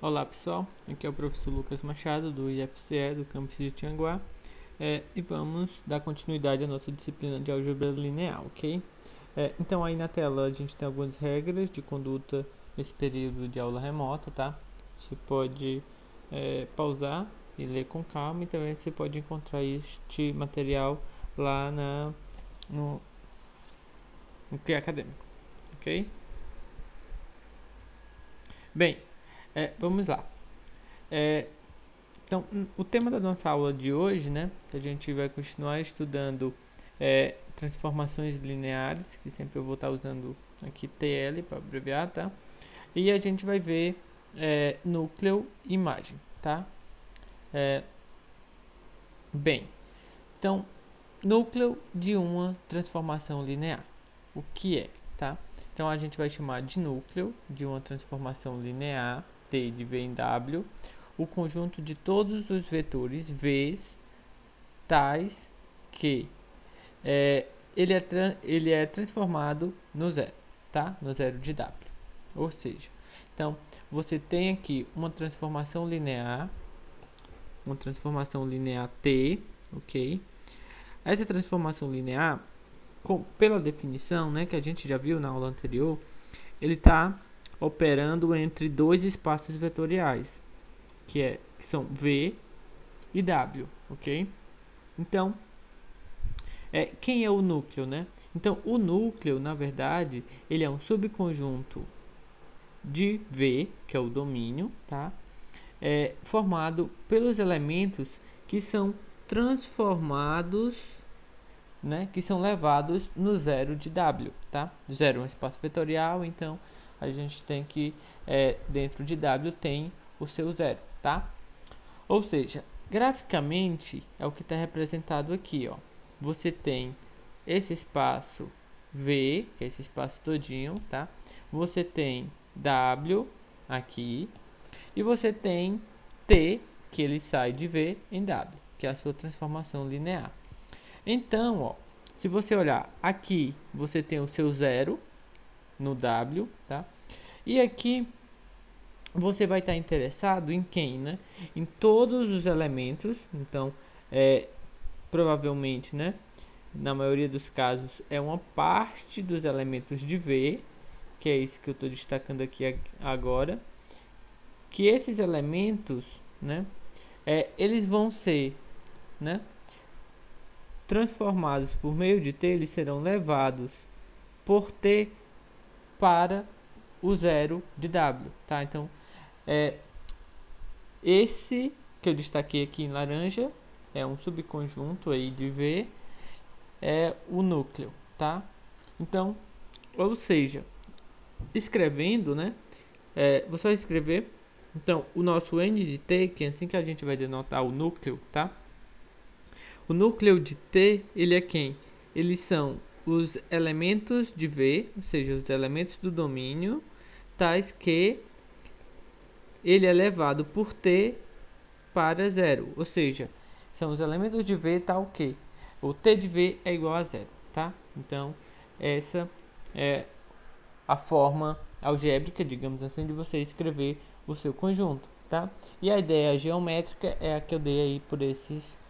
Olá pessoal, aqui é o professor Lucas Machado do IFCE do campus de Tianguá e vamos dar continuidade à nossa disciplina de álgebra linear, ok? Então aí na tela a gente tem algumas regras de conduta nesse período de aula remota, tá? Você pode pausar e ler com calma, e também você pode encontrar este material lá no QI Acadêmico, ok? Bem, vamos lá. Então, o tema da nossa aula de hoje, né, a gente vai continuar estudando transformações lineares, que sempre eu vou estar usando aqui TL para abreviar, tá? E a gente vai ver núcleo e imagem, tá? Bem, então, núcleo de uma transformação linear. O que é, tá? Então, a gente vai chamar de núcleo de uma transformação linear, T de V em W, o conjunto de todos os vetores v tais que ele é transformado no zero, tá? No zero de W. Ou seja, então você tem aqui uma transformação linear T, ok? Essa transformação linear, pela definição, né, que a gente já viu na aula anterior, ele está operando entre dois espaços vetoriais, que são V e W, ok? Então, quem é o núcleo, né? Então, o núcleo, na verdade, ele é um subconjunto de V, que é o domínio, tá? Formado pelos elementos que são transformados, né? Que são levados no zero de W, tá? Zero é um espaço vetorial, então a gente tem que, dentro de W tem o seu zero, tá? Ou seja, graficamente é o que está representado aqui, ó. Você tem esse espaço V, que é esse espaço todinho, tá? Você tem W aqui e você tem T, que ele sai de V em W, que é a sua transformação linear. Então, ó, se você olhar aqui, você tem o seu zero no W, tá? E aqui você vai estar interessado em quem, né? Em todos os elementos. Então, provavelmente, né? Na maioria dos casos, é uma parte dos elementos de V, que é isso que eu estou destacando aqui agora. Que esses elementos, né? Eles vão ser, né? Transformados por meio de T, eles serão levados por T para o zero de W, tá? Então, esse que eu destaquei aqui em laranja é um subconjunto aí de V, é o núcleo, tá? Então, ou seja, escrevendo, né? Você vai escrever, então, o nosso N de T, que é assim que a gente vai denotar o núcleo, tá? O núcleo de T, ele é quem? Eles são os elementos de V, ou seja, os elementos do domínio, tais que ele é levado por T para zero, ou seja, são os elementos de V tal que o T de V é igual a zero, tá? Então, essa é a forma algébrica, digamos assim, de você escrever o seu conjunto, tá? E a ideia geométrica é a que eu dei aí por esses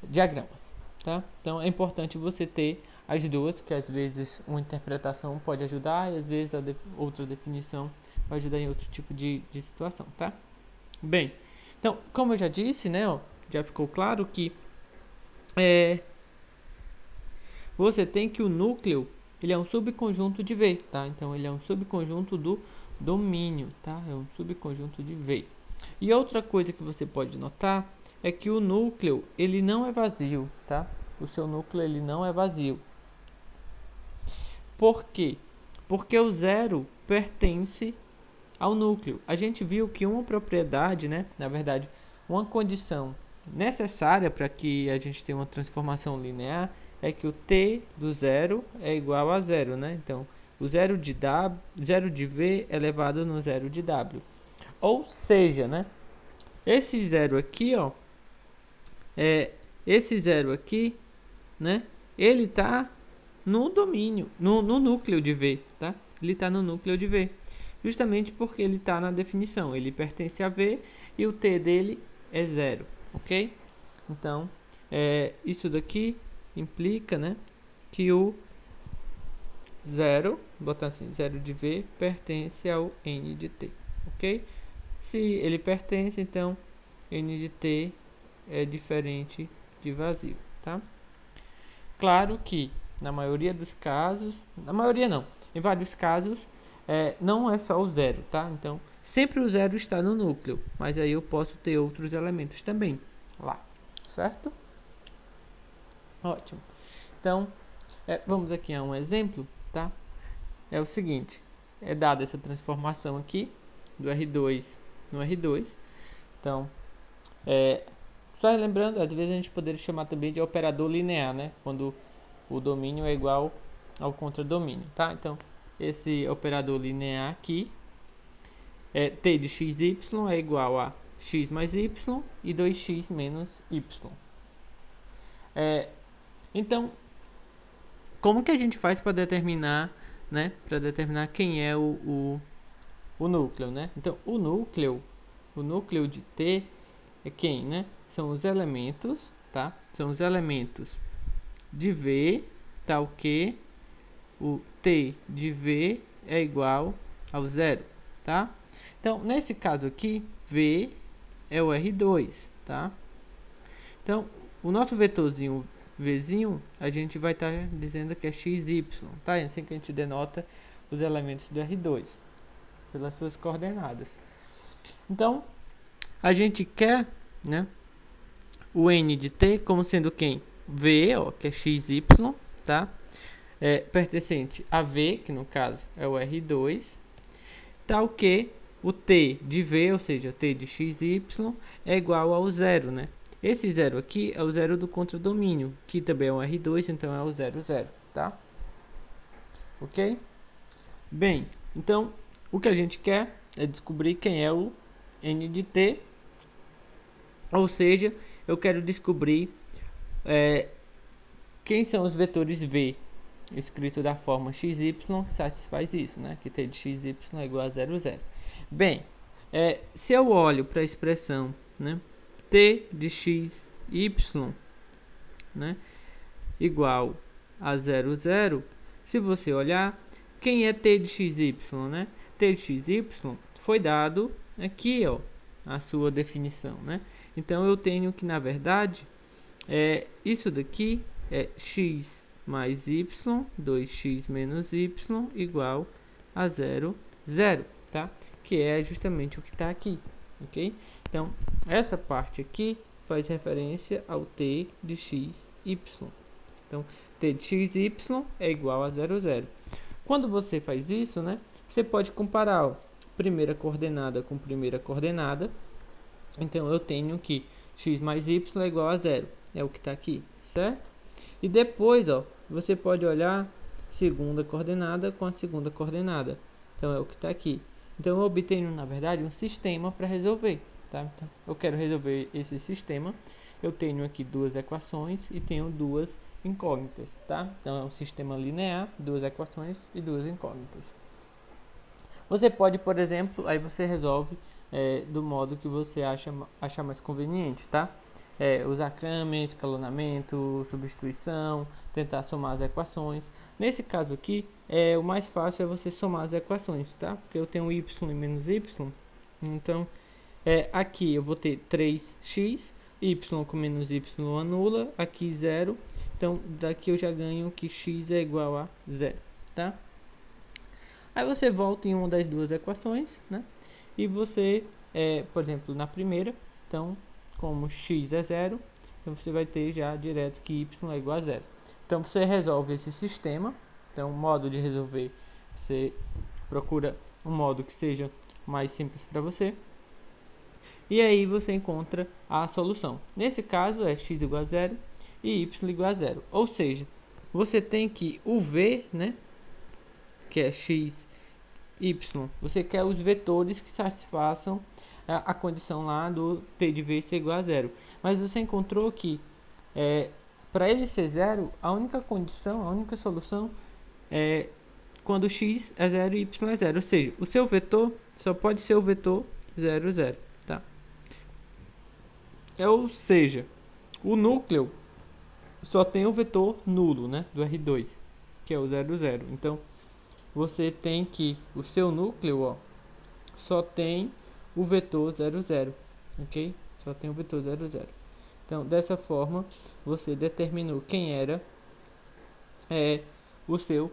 diagramas, tá? Então, é importante você ter as duas, que às vezes uma interpretação pode ajudar e às vezes outra definição vai ajudar em outro tipo de situação, tá? Bem, então, como eu já disse, né, ó, já ficou claro que você tem que o núcleo, ele é um subconjunto de V, tá? Então, ele é um subconjunto do domínio, tá? É um subconjunto de V. E outra coisa que você pode notar é que o núcleo, ele não é vazio, tá? O seu núcleo, ele não é vazio. Por quê? Porque o zero pertence ao núcleo. A gente viu que uma propriedade, né? Na verdade, uma condição necessária para que a gente tenha uma transformação linear é que o t do zero é igual a zero, né? Então, o zero de V é elevado no zero de W. Ou seja, né? Esse zero aqui, ó, esse zero aqui, né? Ele tá no domínio, no núcleo de V, tá? Ele tá no núcleo de V. justamente porque ele está na definição, ele pertence a V e o t dele é 0, ok? Então, isso daqui implica, né, que o 0, botar assim, 0 de V pertence ao N de T, ok? Se ele pertence, então N de T é diferente de vazio, tá? Claro que na maioria dos casos, na maioria não, em vários casos, não é só o 0, tá? Então, sempre o 0 está no núcleo, mas aí eu posso ter outros elementos também lá, certo? Ótimo. Então, vamos aqui a um exemplo, tá? É o seguinte, é dada essa transformação aqui do R2 no R2. Então, só lembrando, às vezes a gente poderia chamar também de operador linear, né? Quando o domínio é igual ao contradomínio, tá? Então, esse operador linear aqui, t de xy é igual a x mais y e 2x menos y. Então, como que a gente faz para determinar, né? Para determinar quem é o núcleo, né? Então, o núcleo de T é quem, né? São os elementos, tá? São os elementos de V, tal que o T de V é igual ao 0, tá? Então, nesse caso aqui, V é o R2, tá? Então, o nosso vetorzinho Vzinho, a gente vai estar dizendo que é XY, tá? É assim que a gente denota os elementos do R2, pelas suas coordenadas. Então, a gente quer, né, o N de T como sendo quem? V, ó, que é XY, tá? Pertencente a V, que no caso é o R2, tal que o T de V, ou seja, T de XY, é igual ao 0, né? Esse 0 aqui é o 0 do contradomínio, que também é um R2, então é o 0, 0, tá? Ok? Bem, então, o que a gente quer é descobrir quem é o N de T, ou seja, eu quero descobrir quem são os vetores V, escrito da forma XY, que satisfaz isso, né? Que T de XY é igual a 0, 0. Bem, se eu olho para a expressão, né, T de xy, né, igual a 0, 0, se você olhar, quem é T de xy, né? T de xy foi dado aqui, ó, a sua definição, né? Então, eu tenho que, na verdade, isso daqui é x mais y, 2x menos y, igual a 0, 0, tá? Que é justamente o que está aqui, ok? Então, essa parte aqui faz referência ao t de xy. Então, t de xy é igual a 0, 0. Quando você faz isso, né, você pode comparar, ó, primeira coordenada com primeira coordenada. Então, eu tenho que x mais y é igual a 0. É o que está aqui, certo? E depois, ó, você pode olhar segunda coordenada com a segunda coordenada. Então, é o que está aqui. Então, eu obtenho, na verdade, um sistema para resolver. Tá? Então, eu quero resolver esse sistema. Eu tenho aqui duas equações e tenho duas incógnitas, tá? Então, é um sistema linear, duas equações e duas incógnitas. Você pode, por exemplo, aí você resolve do modo que você achar mais conveniente, tá? Usar Kramer, escalonamento, substituição, tentar somar as equações. Nesse caso aqui, o mais fácil é você somar as equações, tá? Porque eu tenho y e menos y, então aqui eu vou ter 3x, y com menos y anula, aqui 0, então daqui eu já ganho que x é igual a 0, tá? Aí você volta em uma das duas equações, né? E você, por exemplo, na primeira, então, como x é 0, então você vai ter já direto que y é igual a 0. Então você resolve esse sistema, então o modo de resolver, você procura um modo que seja mais simples para você. E aí você encontra a solução. Nesse caso é x igual a 0 e y igual a 0. Ou seja, você tem que o v, né, que é x, y, você quer os vetores que satisfaçam a condição lá do t de v ser igual a 0. Mas você encontrou que para ele ser 0, a única condição, a única solução quando x é 0 e y é 0. Ou seja, o seu vetor só pode ser o vetor 0, 0. Tá? Ou seja, o núcleo só tem o vetor nulo, né, do R2, que é o 0, 0. Então, você tem que o seu núcleo, ó, só tem o vetor 0, 0, ok? Só tem o vetor 0, 0. Então, dessa forma, você determinou quem era o seu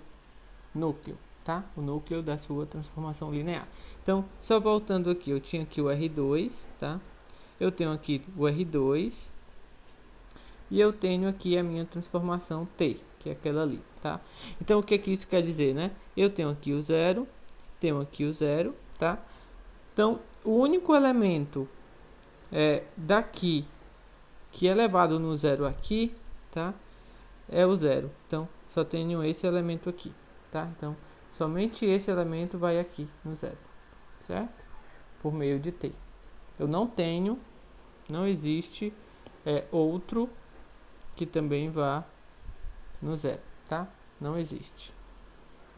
núcleo, tá? O núcleo da sua transformação linear. Então, só voltando aqui, eu tinha aqui o R2, tá? Eu tenho aqui o R2 e eu tenho aqui a minha transformação T, que é aquela ali, tá? Então, o que que isso quer dizer, né? Eu tenho aqui o 0, tenho aqui o 0, tá? Então, o único elemento daqui que é levado no 0 aqui, tá? É o 0. Então, só tenho esse elemento aqui, tá? Então, somente esse elemento vai aqui no 0, certo? Por meio de T. Eu não tenho, não existe outro que também vá no 0, tá? Não existe,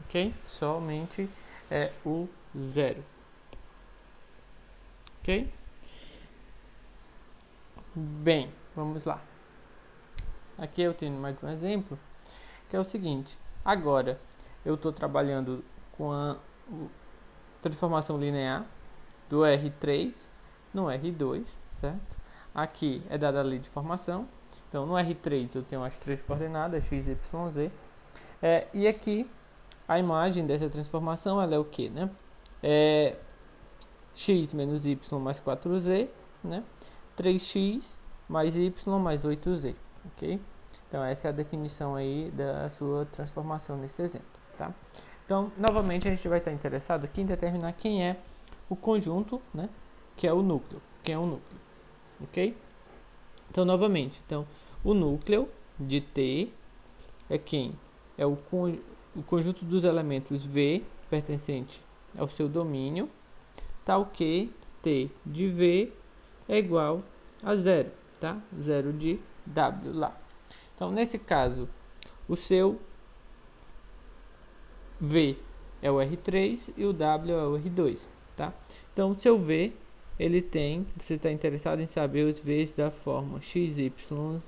ok? Somente o 0, ok? Bem, vamos lá. Aqui eu tenho mais um exemplo, que é o seguinte. Agora, eu estou trabalhando com a transformação linear do R3 no R2, certo? Aqui é dada a lei de formação. Então, no R3 eu tenho as três coordenadas, x, y, z. E aqui, a imagem dessa transformação, ela é o que, né? X menos y mais 4z, né? 3x mais y mais 8z, ok? Então, essa é a definição aí da sua transformação nesse exemplo, tá? Então, novamente, a gente vai estar interessado aqui em determinar quem é o conjunto, né? Que é o núcleo. Quem é o núcleo, ok? Então, novamente, o núcleo de T é quem? É o conjunto dos elementos V pertencente ao seu domínio, tal que T de V é igual a 0, tá? 0 de W lá. Então, nesse caso, o seu V é o R3 e o W é o R2, tá? Então, o seu V, ele tem, você está interessado em saber os V's da forma x, y,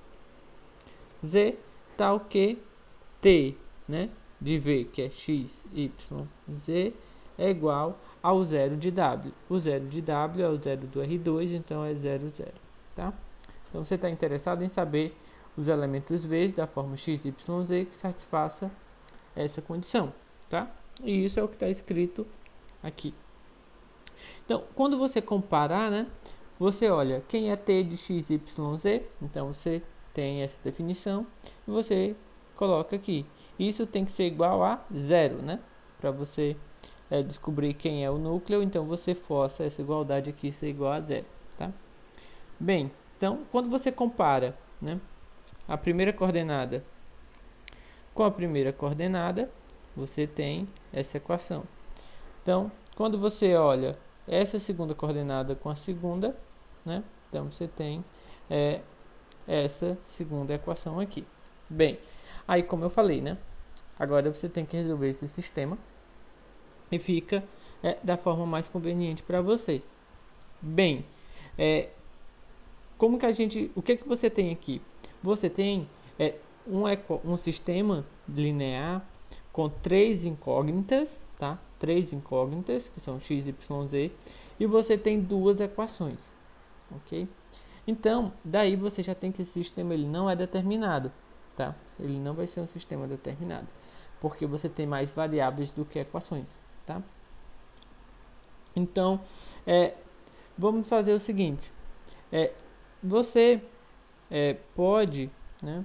z, tal que T, né, de V, que é x, y, z, é igual ao 0 de W. O 0 de W é o 0 do R2, então é 0, 0, tá? Então, você está interessado em saber os elementos V da forma x, y, z que satisfaça essa condição, tá? E isso é o que está escrito aqui. Então, quando você comparar, né, você olha quem é T de x, y, z. Então, você tem essa definição e você coloca aqui. Isso tem que ser igual a 0, né? Para você descobrir quem é o núcleo, então você força essa igualdade aqui ser igual a 0, tá? Bem, então, quando você compara, né, a primeira coordenada com a primeira coordenada, você tem essa equação. Então, quando você olha essa segunda coordenada com a segunda, né, então você tem essa segunda equação aqui. Bem, aí como eu falei, né, agora você tem que resolver esse sistema e fica da forma mais conveniente para você. Bem, como que o que você tem aqui? Você tem um sistema linear com três incógnitas, tá? Três incógnitas, que são x, y, z, e você tem duas equações, ok? Então, daí você já tem que esse sistema ele não é determinado, tá? Ele não vai ser um sistema determinado, porque você tem mais variáveis do que equações, tá? Então, vamos fazer o seguinte, você pode, né?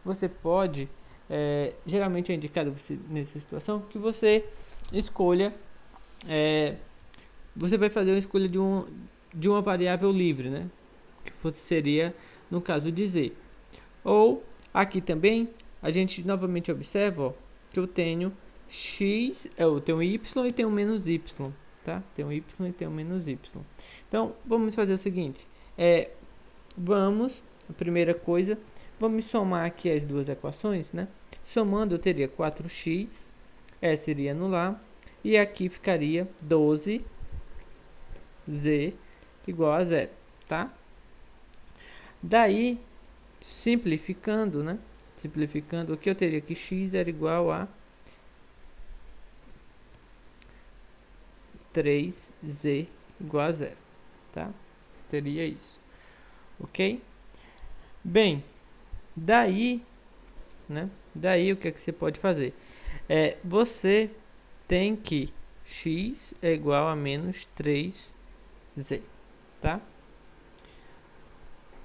Você pode, geralmente é indicado nessa situação que você escolha, você vai fazer uma escolha de uma variável livre, né? Que seria no caso de z. Ou aqui também a gente novamente observa, ó, que eu tenho x, eu tenho y e tenho menos y, tá? Tem um y e tem um menos y. Então vamos fazer o seguinte, a primeira coisa, vamos somar aqui as duas equações, né? Somando eu teria 4x essa iria anular, e aqui ficaria 12z igual a 0, tá? Daí, simplificando, né? Simplificando, aqui eu teria que x era igual a 3z igual a 0, tá? Teria isso, ok? Bem, daí, né? Daí o que é que você pode fazer? Você tem que x é igual a menos 3z, tá?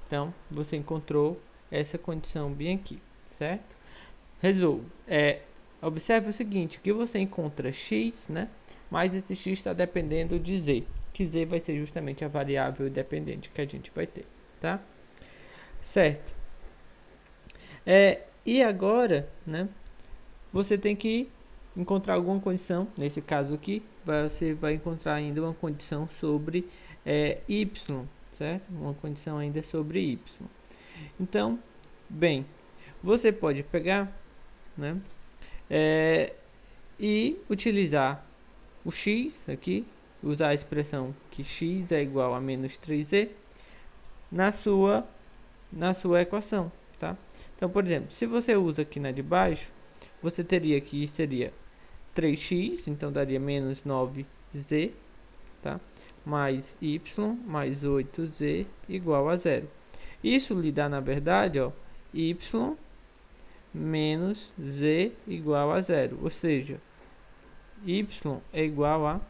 Então, você encontrou essa condição bem aqui, certo? Resolve. Observe o seguinte, que você encontra x, né? Mas esse x está dependendo de z, que z vai ser justamente a variável dependente que a gente vai ter, tá? Certo. E agora, né? Você tem que encontrar alguma condição, nesse caso aqui, você vai encontrar ainda uma condição sobre y, certo? Uma condição ainda sobre y. Então, bem, você pode pegar, né? E utilizar o x aqui, usar a expressão que x é igual a menos 3z na sua equação, tá? Então, por exemplo, se você usa aqui na de baixo, você teria que seria 3x, então daria menos 9z, tá? Mais y mais 8z igual a 0. Isso lhe dá, na verdade, ó, y menos z igual a 0, ou seja, y é igual a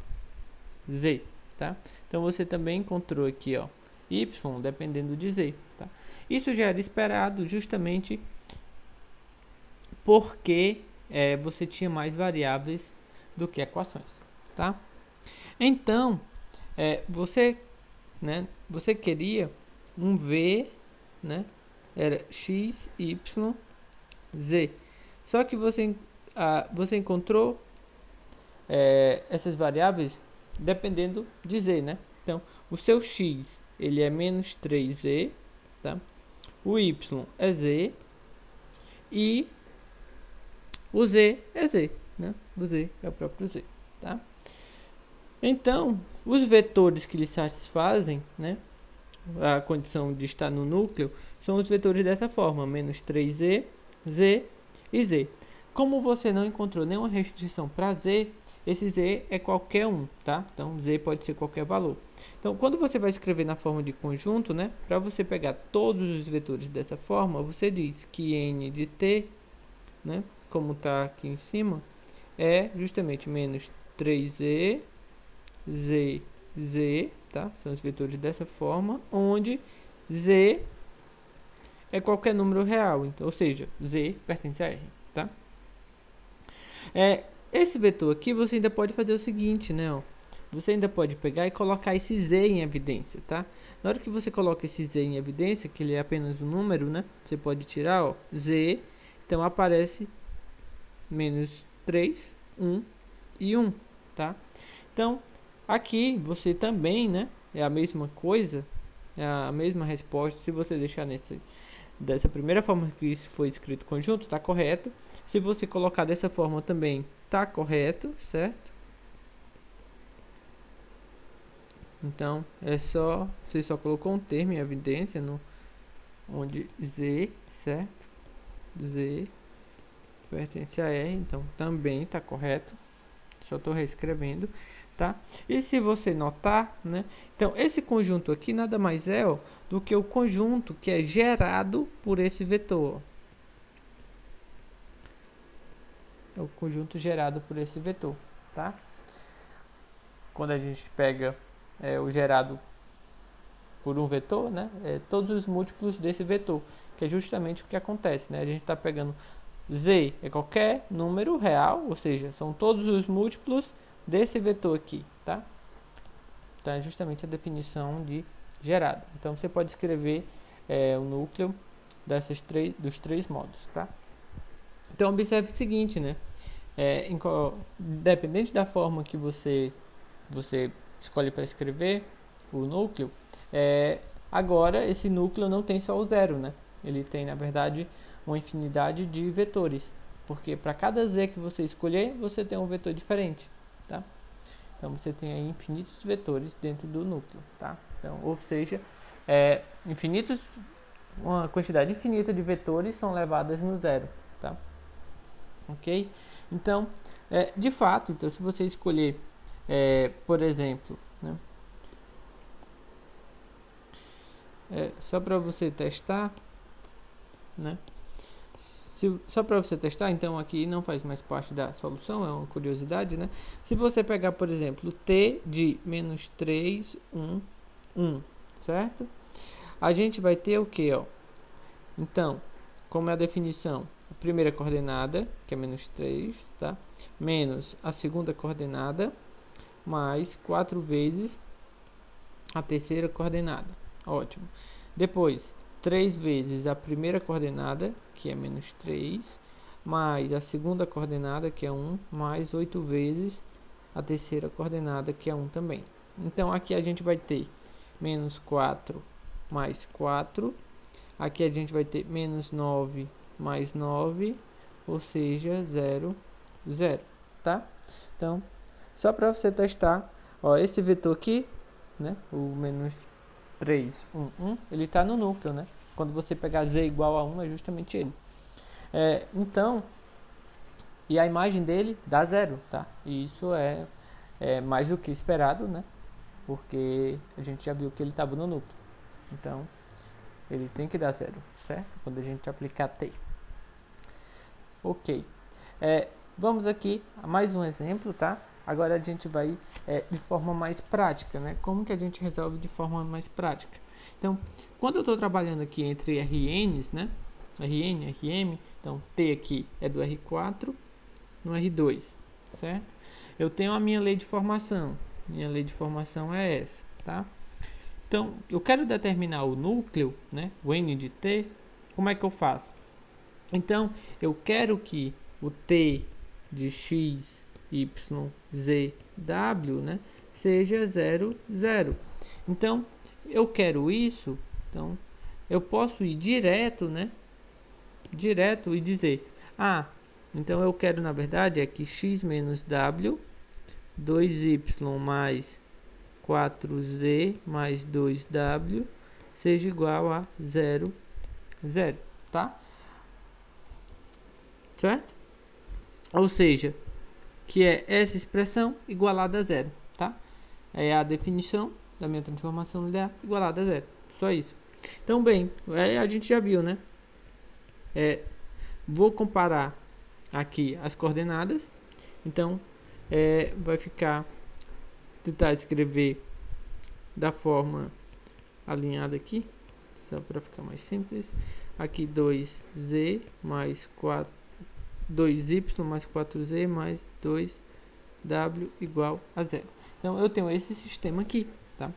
z, tá? Então você também encontrou aqui, ó, y dependendo de z, tá? Isso já era esperado justamente porque você tinha mais variáveis do que equações, tá? Então, você queria um v, né? Era x, y, z. Só que você encontrou essas variáveis dependendo de z, né? Então, o seu x, ele é menos 3z, tá? O y é z e o z é z, né? O z é o próprio z, tá? Então, os vetores que lhe satisfazem, né, a condição de estar no núcleo, são os vetores dessa forma, menos 3z, z e z. Como você não encontrou nenhuma restrição para z, esse z é qualquer um, tá? Então, z pode ser qualquer valor. Então, quando você vai escrever na forma de conjunto, né, para você pegar todos os vetores dessa forma, você diz que n de t, né, como está aqui em cima, é justamente menos 3z, z, z, tá? São os vetores dessa forma, onde z é qualquer número real, então, ou seja, z pertence a R, tá? Esse vetor aqui você ainda pode fazer o seguinte, né? Ó, você ainda pode pegar e colocar esse z em evidência, tá? Na hora que você coloca esse z em evidência, que ele é apenas um número, né? Você pode tirar, ó, z, então aparece menos 3, 1 e 1, tá? Então, aqui você também, né? É a mesma coisa, é a mesma resposta. Se você deixar dessa primeira forma que isso foi escrito conjunto, tá correto. Se você colocar dessa forma também, tá correto, certo? Então, você só colocou um termo em evidência, onde z, certo? Z pertence a R, então também tá correto. Só estou reescrevendo, tá? E se você notar, né? Então, esse conjunto aqui nada mais é, ó, do que o conjunto que é gerado por esse vetor, ó. É o conjunto gerado por esse vetor, tá? Quando a gente pega o gerado por um vetor, né? Todos os múltiplos desse vetor, que é justamente o que acontece, né? A gente está pegando z é qualquer número real, ou seja, são todos os múltiplos desse vetor aqui, tá? Então é justamente a definição de gerado. Então você pode escrever o núcleo dos três modos, tá? Então observe o seguinte, né? Independente da forma que você escolhe para escrever o núcleo, agora esse núcleo não tem só o zero, né? Ele tem, na verdade, uma infinidade de vetores, Porque para cada z que você escolher, você tem um vetor diferente, tá? Então você tem aí infinitos vetores dentro do núcleo, tá? Então, ou seja, uma quantidade infinita de vetores são levadas no zero, tá? Ok? Então, de fato, então, se você escolher, por exemplo, né, só para você testar, né? Só para você testar, então aqui não faz mais parte da solução, é uma curiosidade, né? Se você pegar, por exemplo, t de menos 3, 1, 1, certo? A gente vai ter o que, ó? Então, como é a definição? A primeira coordenada, que é menos 3, tá? Menos a segunda coordenada, mais 4 vezes a terceira coordenada. Ótimo. Depois, 3 vezes a primeira coordenada, que é menos 3, mais a segunda coordenada, que é 1, mais 8 vezes a terceira coordenada, que é 1 também. Então, aqui a gente vai ter menos 4 mais 4. Aqui a gente vai ter menos 9 mais 9, ou seja, 0, 0, tá? Então, só para você testar, ó, esse vetor aqui, né, o menos 3, 1, 1, ele está no núcleo, né? Quando você pegar z igual a 1, é justamente ele. Então, e a imagem dele dá 0, tá? E isso é mais do que esperado, né? Porque a gente já viu que ele estava no núcleo. Então, ele tem que dar 0, certo? Quando a gente aplicar t. Ok. Vamos aqui a mais um exemplo, tá? Agora a gente vai de forma mais prática, né? Como que a gente resolve de forma mais prática? Então, quando eu estou trabalhando aqui entre RNs, né? RN, RM, então T aqui é do R4 no R2, certo? Eu tenho a minha lei de formação. Minha lei de formação é essa, tá? Então, eu quero determinar o núcleo, né? O N de T. Como é que eu faço? Então, eu quero que o T de x, y, z, w, né, seja 0, 0. Então, eu quero isso. Então, eu posso ir direto, né? Direto e dizer, então eu quero, na verdade, é que x menos w, 2y mais 4z mais 2w seja igual a 0, 0, tá? Certo? Ou seja, que é essa expressão igualada a 0, tá? É a definição da minha transformação linear igualada a 0. Só isso. Então, bem, a gente já viu, né? Vou comparar aqui as coordenadas. Então, vai ficar... tentar escrever da forma alinhada aqui, só para ficar mais simples. Aqui 2z mais 4, 2y mais 4z mais 2w igual a 0. Então eu tenho esse sistema aqui, tá?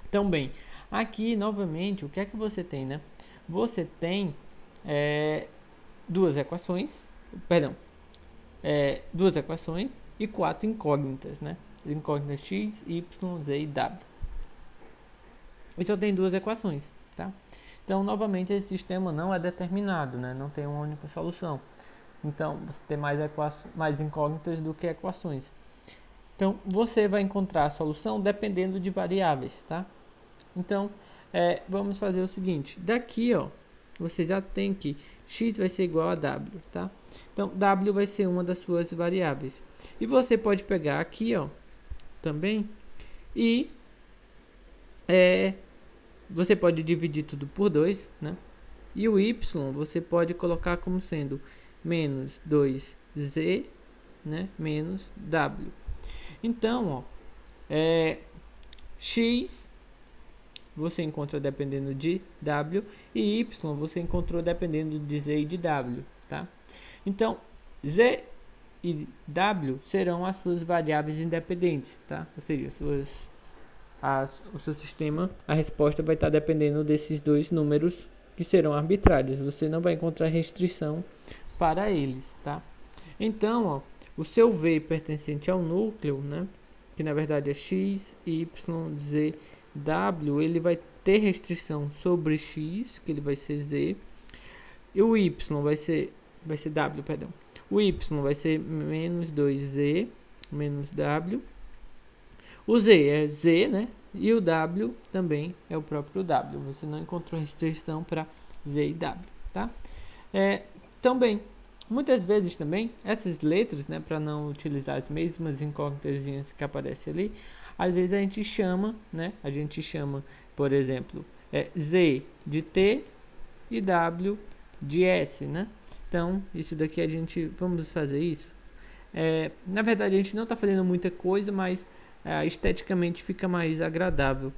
Então bem, aqui novamente o que é que você tem, né? Você tem duas equações e 4 incógnitas, né? Incógnitas x, y, z e w. E só tem duas equações, tá? Então, novamente, esse sistema não é determinado, né? Não tem uma única solução. Então, você tem mais incógnitas do que equações. Então, você vai encontrar a solução dependendo de variáveis, tá? Então, vamos fazer o seguinte. Daqui, ó, você já tem que x vai ser igual a w, tá? Então, w vai ser uma das suas variáveis. E você pode pegar aqui, ó, também, e você pode dividir tudo por 2, né? E o y você pode colocar como sendo menos 2z, né? Menos w. Então, ó, x você encontra dependendo de w e y você encontrou dependendo de z e de w, tá? Então, z e w serão as suas variáveis independentes, tá? Ou seja, o seu sistema, a resposta vai estar dependendo desses dois números que serão arbitrários. Você não vai encontrar restrição para eles, tá? Então, ó, o seu V pertencente ao núcleo, né? Que na verdade é x, y, z, w, ele vai ter restrição sobre x, que ele vai ser z, e o y vai ser vai ser w, perdão. O y vai ser menos 2z menos w. O z é z, né? E o w também é o próprio w. Você não encontrou restrição para z e w, tá? Também, muitas vezes também, essas letras, né, para não utilizar as mesmas incógnitas que aparecem ali, às vezes a gente chama, né? A gente chama, por exemplo, z de t e w de s, né? Então, isso daqui vamos fazer isso. Na verdade, a gente não está fazendo muita coisa, mas esteticamente fica mais agradável.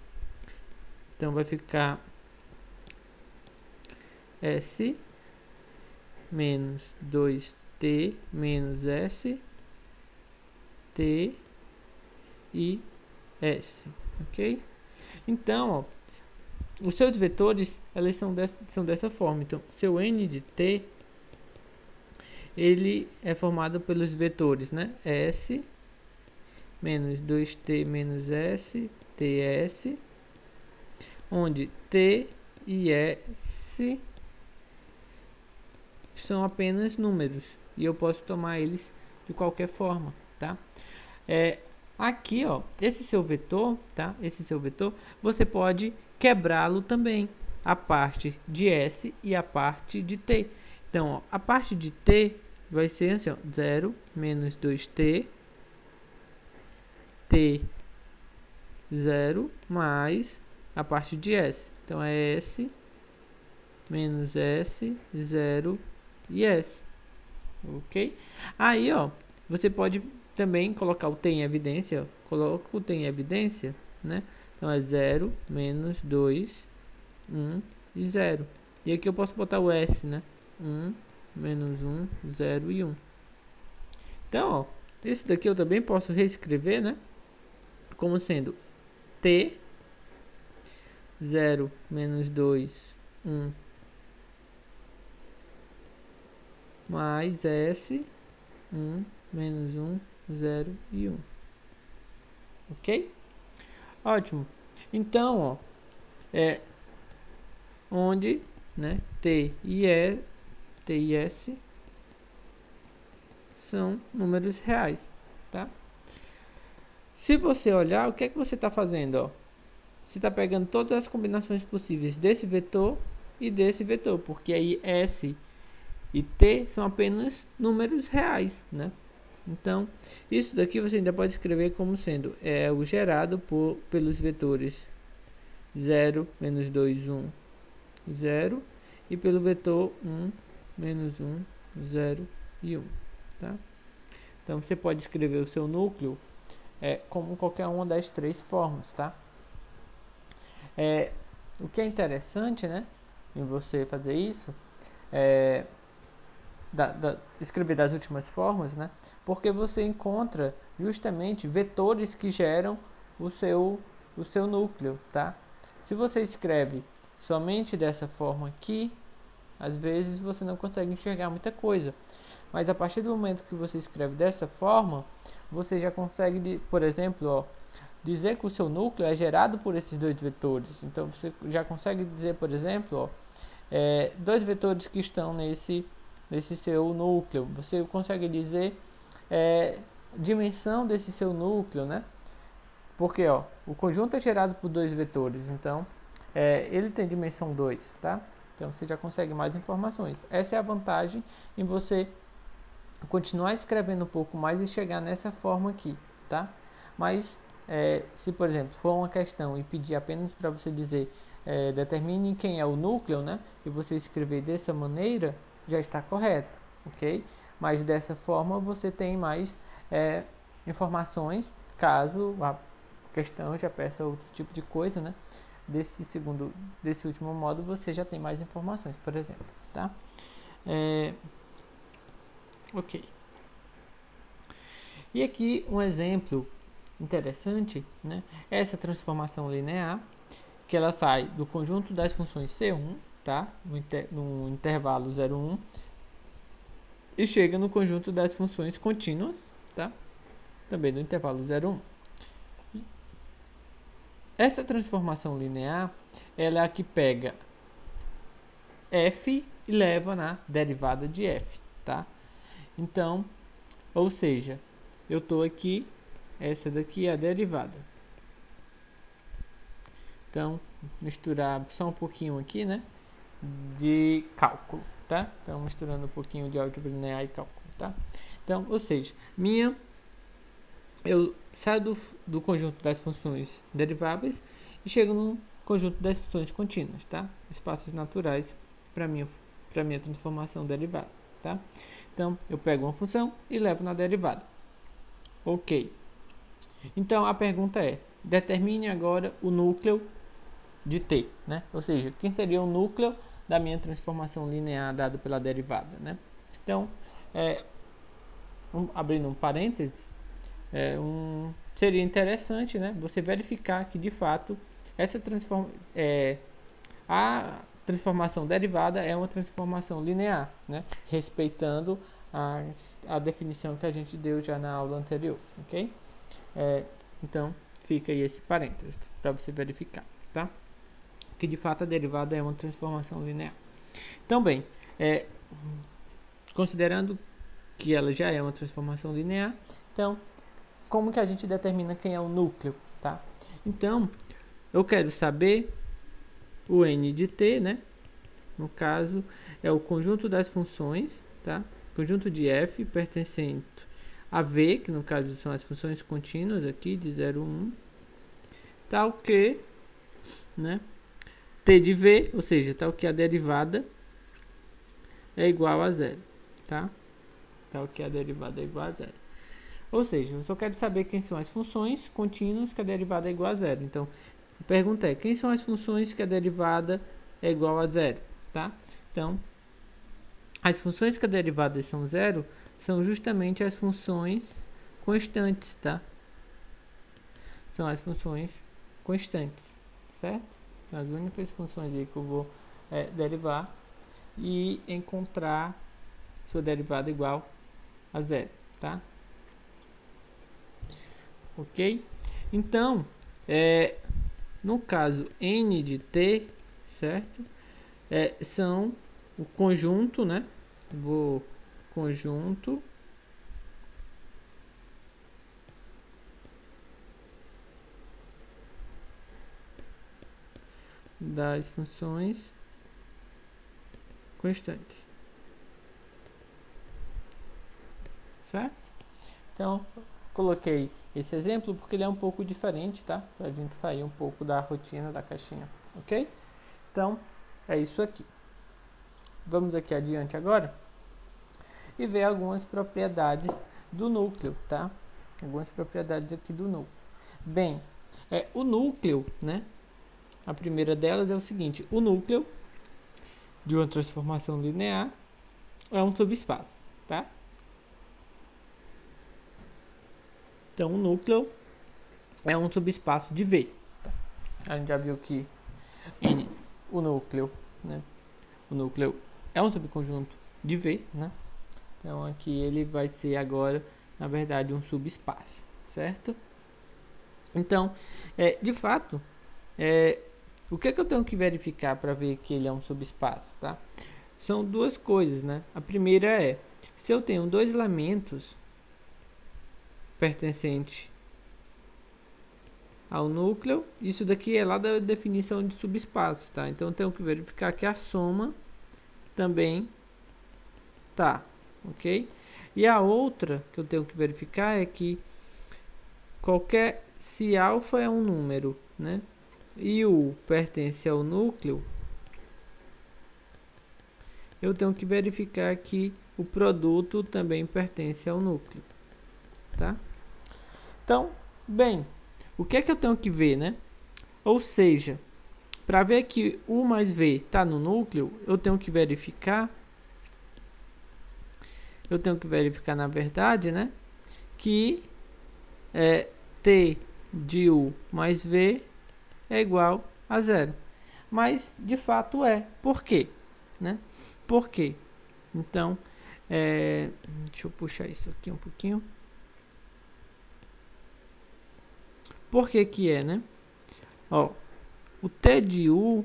Então, vai ficar S menos 2t menos S, t e S, ok? Então, ó, os seus vetores, eles são dessa forma. Então, seu n de t, ele é formado pelos vetores, né? S menos 2t menos S, ts, onde t e s são apenas números e eu posso tomar eles de qualquer forma, tá? Aqui, ó, esse seu vetor, tá? Esse seu vetor, você pode quebrá-lo também, a parte de s e a parte de t. Então, ó, a parte de t vai ser assim, ó, 0 menos 2t, t 0 mais a parte de s. Então, é s menos s, 0 e s. Ok? Aí, ó, você pode também colocar o t em evidência. Coloca o t em evidência, né? Então, é 0 menos 2, 1 e 0. E aqui eu posso botar o s, né? 1, menos 1, 0 e 1. Então, ó, isso daqui eu também posso reescrever, né? Como sendo t, 0, menos 2, 1, mais s, 1, menos 1, 0 e 1. Ok? Ótimo. Então, ó, onde, né, t e s são números reais, tá? Se você olhar, o que é que você está fazendo, ó? Você está pegando todas as combinações possíveis desse vetor e desse vetor, porque aí s e t são apenas números reais, né? Então, isso daqui você ainda pode escrever como sendo o gerado pelos vetores 0, menos 2, 1, 0, e pelo vetor 1, menos 1, 0 e 1, tá? Então, você pode escrever o seu núcleo como qualquer uma das três formas, tá? O que é interessante, né, em você fazer isso, escrever das últimas formas, né, porque você encontra justamente vetores que geram o seu núcleo, tá? Se você escreve somente dessa forma aqui, às vezes você não consegue enxergar muita coisa. Mas a partir do momento que você escreve dessa forma, você já consegue, por exemplo, ó, dizer que o seu núcleo é gerado por esses dois vetores. Então você já consegue dizer, por exemplo, ó, dois vetores que estão nesse seu núcleo. Você consegue dizer dimensão desse seu núcleo, né? Porque, ó, o conjunto é gerado por dois vetores, então ele tem dimensão 2, tá? Então você já consegue mais informações. Essa é a vantagem em você continuar escrevendo um pouco mais e chegar nessa forma aqui, tá? Mas se, por exemplo, for uma questão e pedir apenas para você dizer determine quem é o núcleo, né? E você escrever dessa maneira, já está correto, ok? Mas dessa forma você tem mais informações, caso a questão já peça outro tipo de coisa, né? Desse último modo você já tem mais informações, por exemplo, tá? Ok. E aqui um exemplo interessante, né? Essa transformação linear, que ela sai do conjunto das funções C1, tá? No intervalo 0, 1, e chega no conjunto das funções contínuas, tá? Também no intervalo 0, 1. Essa transformação linear, ela é a que pega f e leva na derivada de f, tá? Então, ou seja, eu estou aqui, essa daqui é a derivada. Então, misturar só um pouquinho aqui, né, de cálculo, tá? Então, misturando um pouquinho de álgebra linear e cálculo, tá? Então, ou seja, eu saio do conjunto das funções deriváveis e chego no conjunto das funções contínuas, tá? Espaços naturais para minha transformação derivada, tá? Então, eu pego uma função e levo na derivada. Ok. Então, a pergunta é, determine agora o núcleo de t, né? Ou seja, quem seria o núcleo da minha transformação linear dado pela derivada, né? Então, abrindo um parênteses, seria interessante, né, você verificar que de fato essa a transformação derivada é uma transformação linear, né, respeitando a definição que a gente deu já na aula anterior, ok? Então fica aí esse parênteses para você verificar, tá? Que de fato a derivada é uma transformação linear. Então bem, considerando que ela já é uma transformação linear, então como que a gente determina quem é o núcleo, tá? Então, eu quero saber o n de t, né? No caso, é o conjunto das funções, tá? Conjunto de f pertencente a v, que no caso são as funções contínuas aqui, de 0, 1, tal que, né? T de v, ou seja, tal que a derivada é igual a 0, tá? Tal que a derivada é igual a 0. Ou seja, eu só quero saber quem são as funções contínuas que a derivada é igual a 0. Então, a pergunta é, quem são as funções que a derivada é igual a 0? Tá? Então, as funções que a derivada são 0 são justamente as funções constantes, tá? São as funções constantes, certo? São as únicas funções aí que eu vou derivar e encontrar sua derivada igual a 0, tá? Ok? Então, no caso n de t, certo? São o conjunto, né? Conjunto das funções constantes, certo? Então, coloquei esse exemplo porque ele é um pouco diferente, tá? Para a gente sair um pouco da rotina da caixinha, ok? Então, é isso aqui. Vamos aqui adiante agora e ver algumas propriedades do núcleo, tá? Algumas propriedades aqui do núcleo. Bem, o núcleo, né? A primeira delas é o seguinte: o núcleo de uma transformação linear é um subespaço, tá? Então, o núcleo é um subespaço de V. A gente já viu que o núcleo, né? O núcleo é um subconjunto de V, né? Então, aqui ele vai ser agora, na verdade, um subespaço, certo? Então, de fato, o que eu tenho que verificar para ver que ele é um subespaço, tá? São duas coisas, né? A primeira é, se eu tenho dois elementos pertencente ao núcleo, isso daqui é lá da definição de subespaço, tá? Então eu tenho que verificar que a soma também tá, ok? E a outra que eu tenho que verificar é que se alfa é um número, né? E U pertence ao núcleo, eu tenho que verificar que o produto também pertence ao núcleo, tá? Então, bem, o que é que eu tenho que ver, né? Ou seja, para ver que U mais V está no núcleo, eu tenho que verificar, na verdade, né, que T de U mais V é igual a 0. Mas, de fato, Por quê? Né? Por quê? Então, deixa eu puxar isso aqui um pouquinho. Por que que né? Ó, o T de U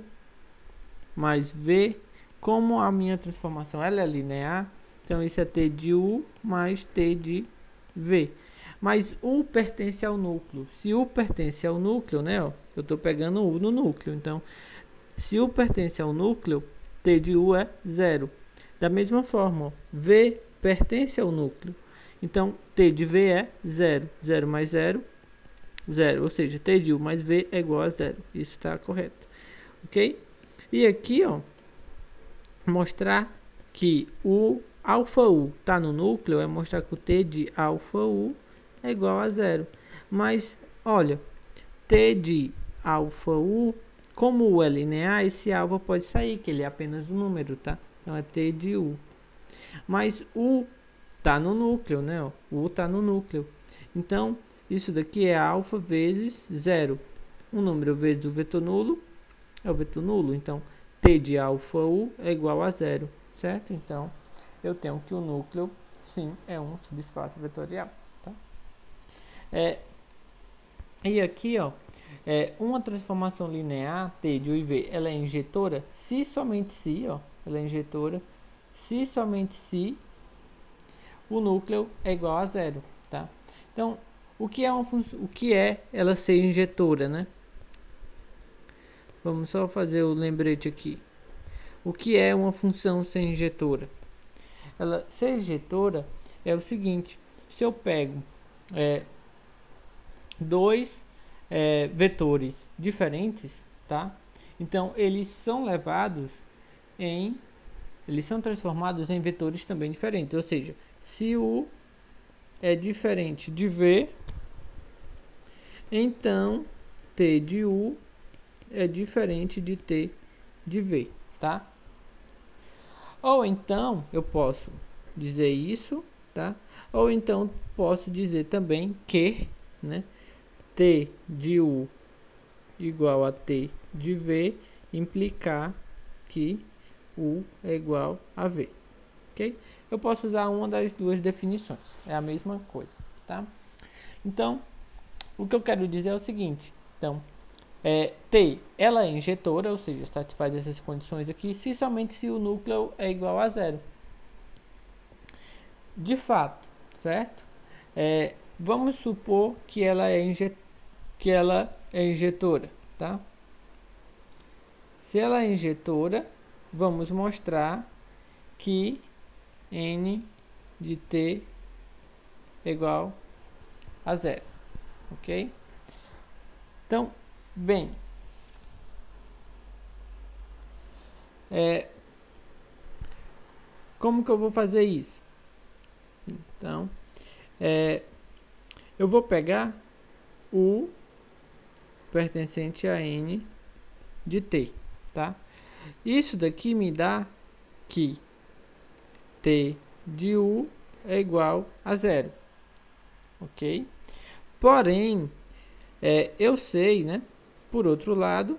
mais V, como a minha transformação ela é linear, Então, isso é T de U mais T de V. Mas U pertence ao núcleo. Se U pertence ao núcleo, né? Ó, eu estou pegando U no núcleo. Então, se U pertence ao núcleo, T de U é 0. Da mesma forma, ó, V pertence ao núcleo. Então, T de V é 0. 0 mais 0, 0. Ou seja, T de U mais V é igual a 0. Isso está correto. Ok? E aqui, ó, mostrar que o alfa U está no núcleo é mostrar que o T de alfa U é igual a 0. Mas, olha, T de alfa U, como U é linear, esse alfa pode sair, que ele é apenas um número, tá? Então, é T de U. Mas U está no núcleo, né? Ó, U está no núcleo. Então, isso daqui é alfa vezes 0. Um número vezes o vetor nulo é o vetor nulo. Então, T de alfa U é igual a 0, certo? Então, eu tenho que o núcleo, sim, é um subespaço vetorial. Tá? E aqui, ó, uma transformação linear, T de U e V, ela é injetora se somente se, ó, ela é injetora se somente se o núcleo é igual a 0, tá? Então, o que é ela ser injetora, né? Vamos só fazer o lembrete aqui. O que é uma função ser injetora? Ela ser injetora é o seguinte: se eu pego dois vetores diferentes, tá? Então eles são transformados em vetores também diferentes. Ou seja, se U é diferente de V, então T de U é diferente de T de V, tá? Ou então eu posso dizer isso, tá? Ou então posso dizer também que, né, T de U igual a T de V implicar que U é igual a V, ok? Eu posso usar uma das duas definições, é a mesma coisa, tá? Então, o que eu quero dizer é o seguinte, então, T, ela é injetora, ou seja, satisfaz essas condições aqui, se somente se o núcleo é igual a 0. De fato, certo? Vamos supor que ela é injetora, tá? Se ela é injetora, vamos mostrar que N de T é igual a 0, ok? Então, bem, como que eu vou fazer isso? Então, eu vou pegar o pertencente a N de T, tá? Isso daqui me dá que T de U é igual a 0, ok? Porém, eu sei, né? Por outro lado,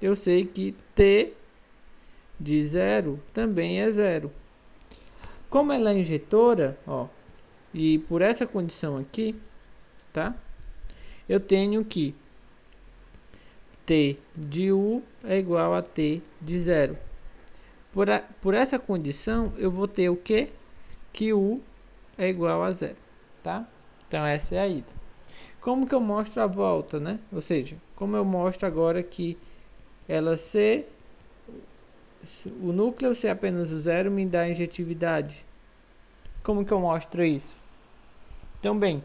eu sei que T de 0 também é 0. Como ela é injetora, ó, e por essa condição aqui, tá? Eu tenho que T de U é igual a T de 0. Por essa condição, eu vou ter o quê? Que U é igual a 0, tá? Então, essa é a ida. Como que eu mostro a volta, né? Ou seja, como eu mostro agora que ela ser... o núcleo ser apenas o 0 me dá injetividade. Como que eu mostro isso? Então, bem,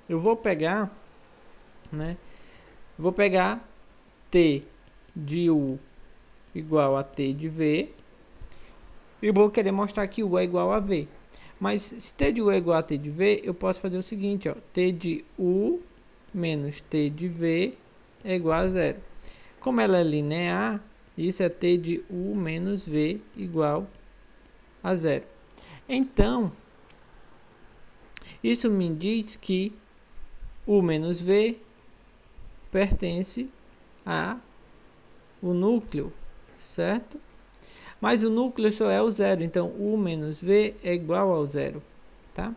eu vou pegar, né? Vou pegar T de U igual a T de V e vou querer mostrar que U é igual a V. Mas se T de U é igual a T de V, eu posso fazer o seguinte, ó, T de U menos T de V é igual a 0. Como ela é linear, isso é T de U menos V igual a 0. Então, isso me diz que U menos V pertence a o núcleo, certo? Mas o núcleo só é o 0, então U menos V é igual ao 0, tá?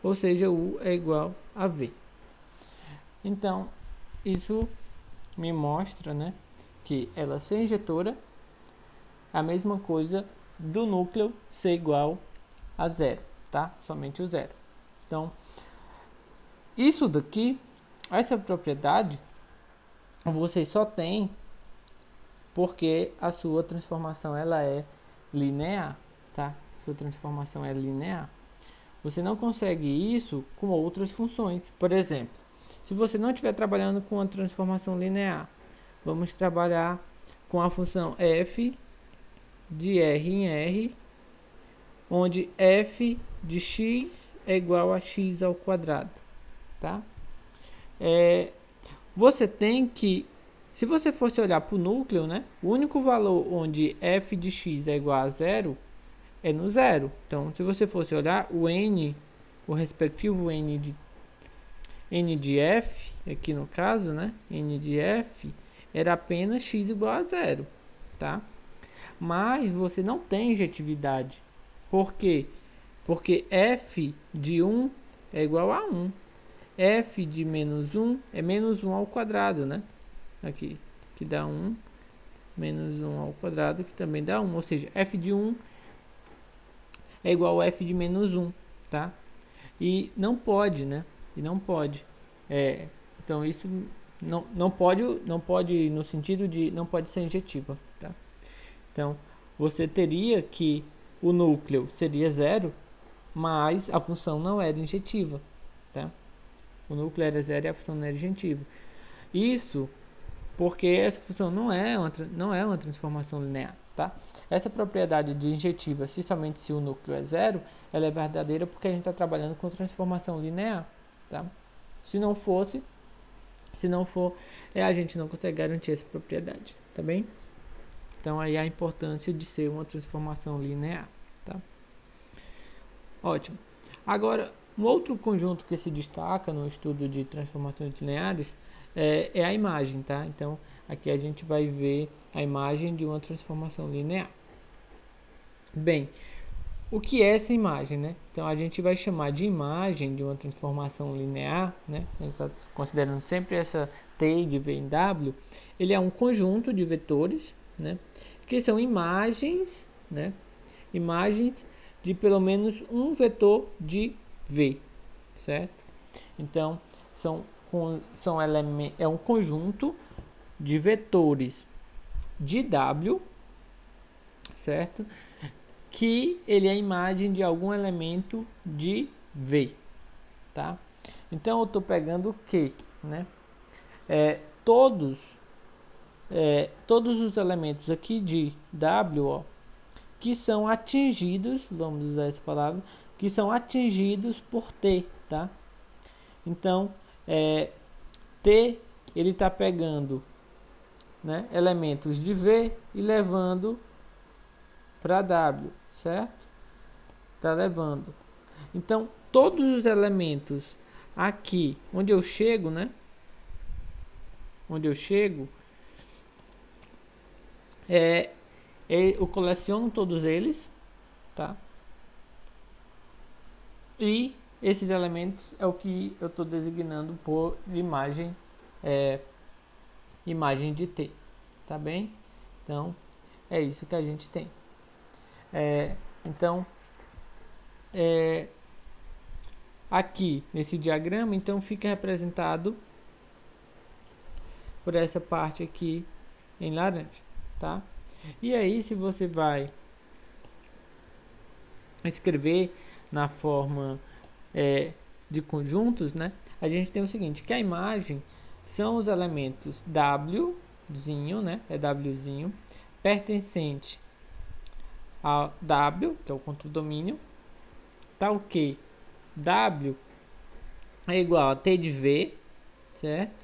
Ou seja, U é igual a V. Então, isso me mostra, né, que ela ser injetora, a mesma coisa do núcleo ser igual a 0, tá? Somente o 0. Então, isso daqui, essa propriedade, você só tem porque a sua transformação ela é linear, tá? Sua transformação é linear. Você não consegue isso com outras funções. Por exemplo, se você não estiver trabalhando com a transformação linear, vamos trabalhar com a função f de r em r, onde f de x é igual a x ao quadrado, tá? Você tem que, se você fosse olhar para o núcleo, né, o único valor onde f de x é igual a 0 é no 0. Então, se você fosse olhar o n, o respectivo n de f, aqui no caso, né, n de f, era apenas x igual a 0, tá? Mas você não tem injetividade. Por quê? Porque f de 1 é igual a 1. F de menos 1 é menos 1 ao quadrado, né? Aqui, que dá 1, menos 1 ao quadrado, que também dá 1. Ou seja, f de 1 é igual a f de menos 1, tá? E não pode, né? E não pode. Então, isso não pode no sentido de não pode ser injetiva, tá? Então, você teria que o núcleo seria 0, mas a função não era injetiva, tá? O núcleo era 0 e a função não era injetiva. Isso porque essa função não é uma transformação linear, tá? Essa propriedade de injetiva, se somente se o núcleo é 0, ela é verdadeira porque a gente está trabalhando com transformação linear, tá? Se não for, a gente não consegue garantir essa propriedade, tá bem? Então, aí a importância de ser uma transformação linear, tá? Ótimo. Agora, um outro conjunto que se destaca no estudo de transformações lineares é a imagem, tá? Então, aqui a gente vai ver a imagem de uma transformação linear. Bem, o que é essa imagem, né? Então, a gente vai chamar de imagem de uma transformação linear, né? Considerando sempre essa T de V em W, ele é um conjunto de vetores, né? Que são imagens, né? Imagens de pelo menos um vetor de V, certo? Então, é um conjunto de vetores de W, certo? Que ele é a imagem de algum elemento de V, tá? Então, eu estou pegando o que, né? Todos os elementos aqui de W, ó, que são atingidos, vamos usar essa palavra, que são atingidos por T, tá? Então, T, ele está pegando, né, elementos de V e levando para W, certo? Está levando. Então, todos os elementos aqui, onde eu chego, né? Onde eu chego, eu coleciono todos eles, tá? E esses elementos é o que eu estou designando por imagem, imagem de T, tá bem? Então, é isso que a gente tem. Então, aqui nesse diagrama, então fica representado por essa parte aqui em laranja, tá? E aí, se você vai escrever na forma de conjuntos, né? A gente tem o seguinte, que a imagem são os elementos Wzinho, né? É Wzinho, pertencente a W, que é o contradomínio, tal que W é igual a T de V, certo?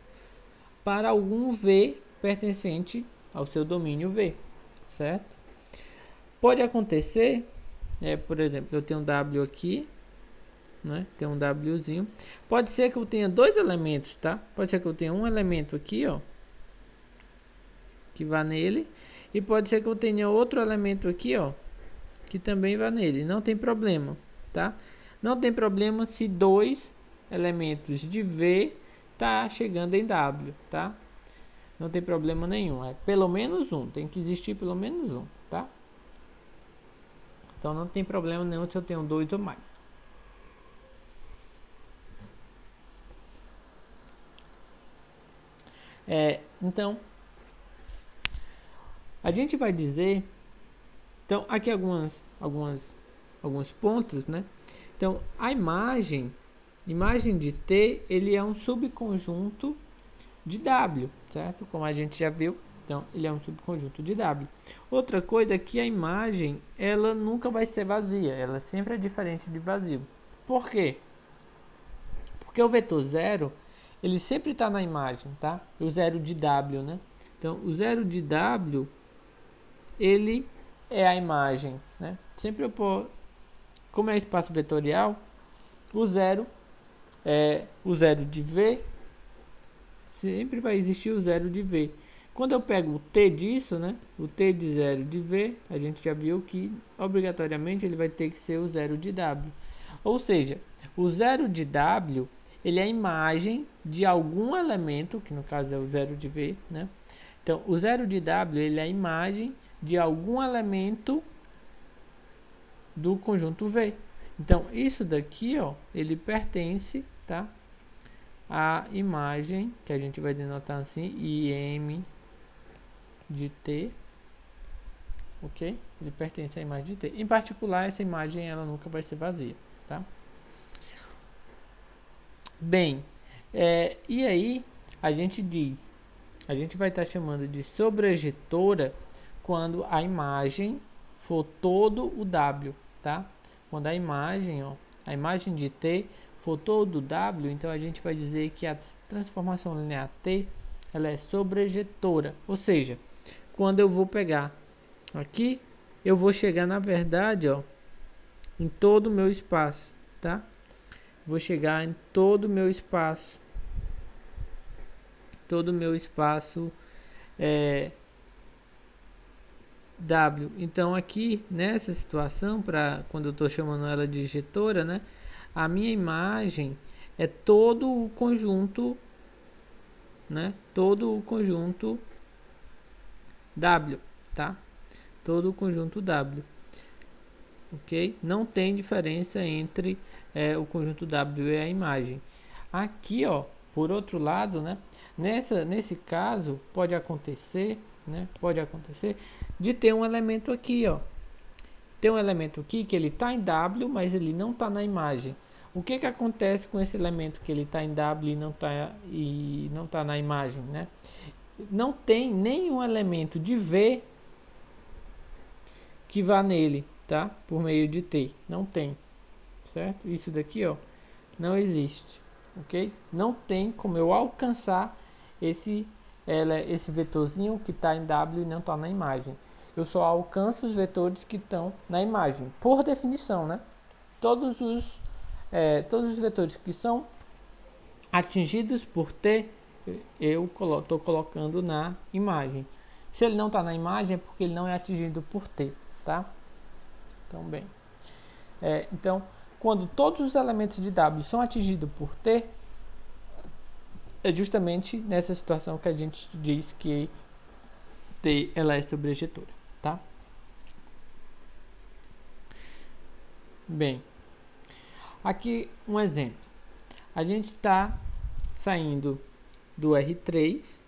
Para algum V pertencente ao seu domínio V, certo? Pode acontecer, por exemplo, eu tenho um W aqui, né? Tem um Wzinho. Pode ser que eu tenha dois elementos, tá? Pode ser que eu tenha um elemento aqui, ó, que vá nele, e pode ser que eu tenha outro elemento aqui, ó, que também vá nele. Não tem problema, tá? Não tem problema se dois elementos de V tá chegando em W, tá? Não tem problema nenhum. É pelo menos um. Tem que existir pelo menos um, tá? Então não tem problema nenhum se eu tenho 2 ou mais. Então, a gente vai dizer... Então, aqui alguns pontos, né? Então, a imagem de T, ele é um subconjunto de W, certo? Como a gente já viu, então ele é um subconjunto de W. Outra coisa é que a imagem, ela nunca vai ser vazia, ela sempre é diferente de vazio. Por quê? Porque o vetor 0, ele sempre está na imagem, tá? O 0 de W, né? Então, o 0 de W, ele é a imagem, né? Sempre eu pôr, como é espaço vetorial, o 0 de V, sempre vai existir o 0 de V. Quando eu pego o T disso, né? O T de 0 de V, a gente já viu que obrigatoriamente ele vai ter que ser o 0 de W. Ou seja, o 0 de W, ele é a imagem de algum elemento, que no caso é o 0 de V, né? Então, o 0 de W, ele é a imagem de algum elemento do conjunto V. Então, isso daqui, ó, ele pertence, tá, à imagem, que a gente vai denotar assim, IM de T, ok? Ele pertence à imagem de T. Em particular, essa imagem, ela nunca vai ser vazia, tá? Bem, e aí, a gente vai estar chamando de sobrejetora quando a imagem for todo o W, tá? Quando a imagem, ó, a imagem de T for todo o W, então a gente vai dizer que a transformação linear T, ela é sobrejetora. Ou seja, quando eu vou pegar aqui, eu vou chegar, na verdade, ó, em todo o meu espaço, tá? Vou chegar em todo o meu espaço. Todo o meu espaço W. Então aqui nessa situação, para quando eu estou chamando ela de jetora, né, a minha imagem é todo o conjunto, né, todo o conjunto W, tá? Todo o conjunto W, ok? Não tem diferença entre o conjunto W e a imagem. Aqui, ó, por outro lado, né, nesse caso pode acontecer, né, de ter um elemento aqui, ó. Tem um elemento aqui que ele está em W, mas ele não está na imagem. O que que acontece com esse elemento que ele está em W e não tá na imagem, né? Não tem nenhum elemento de V que vá nele, tá? Por meio de T. Não tem, certo? Isso daqui, ó, não existe, ok? Não tem como eu alcançar esse vetorzinho que está em W e não está na imagem. Eu só alcanço os vetores que estão na imagem, por definição, né? Todos os vetores que são atingidos por T, eu estou colocando na imagem. Se ele não está na imagem, é porque ele não é atingido por T, tá? Então, bem. Então, quando todos os elementos de W são atingidos por T, é justamente nessa situação que a gente diz que T, ela é sobrejetora, tá? Bem, aqui um exemplo. A gente está saindo do R3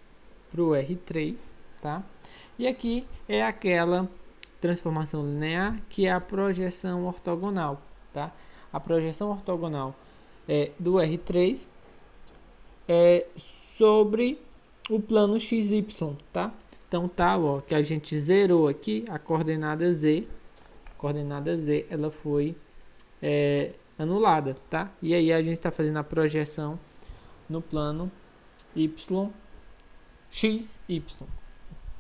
para o R3, tá? E aqui é aquela transformação linear que é a projeção ortogonal, tá? A projeção ortogonal do R3 é sobre o plano XY, tá? Então tá, ó, que a gente zerou aqui a coordenada Z. A coordenada Z, ela foi anulada, tá? E aí a gente está fazendo a projeção no plano Y, XY,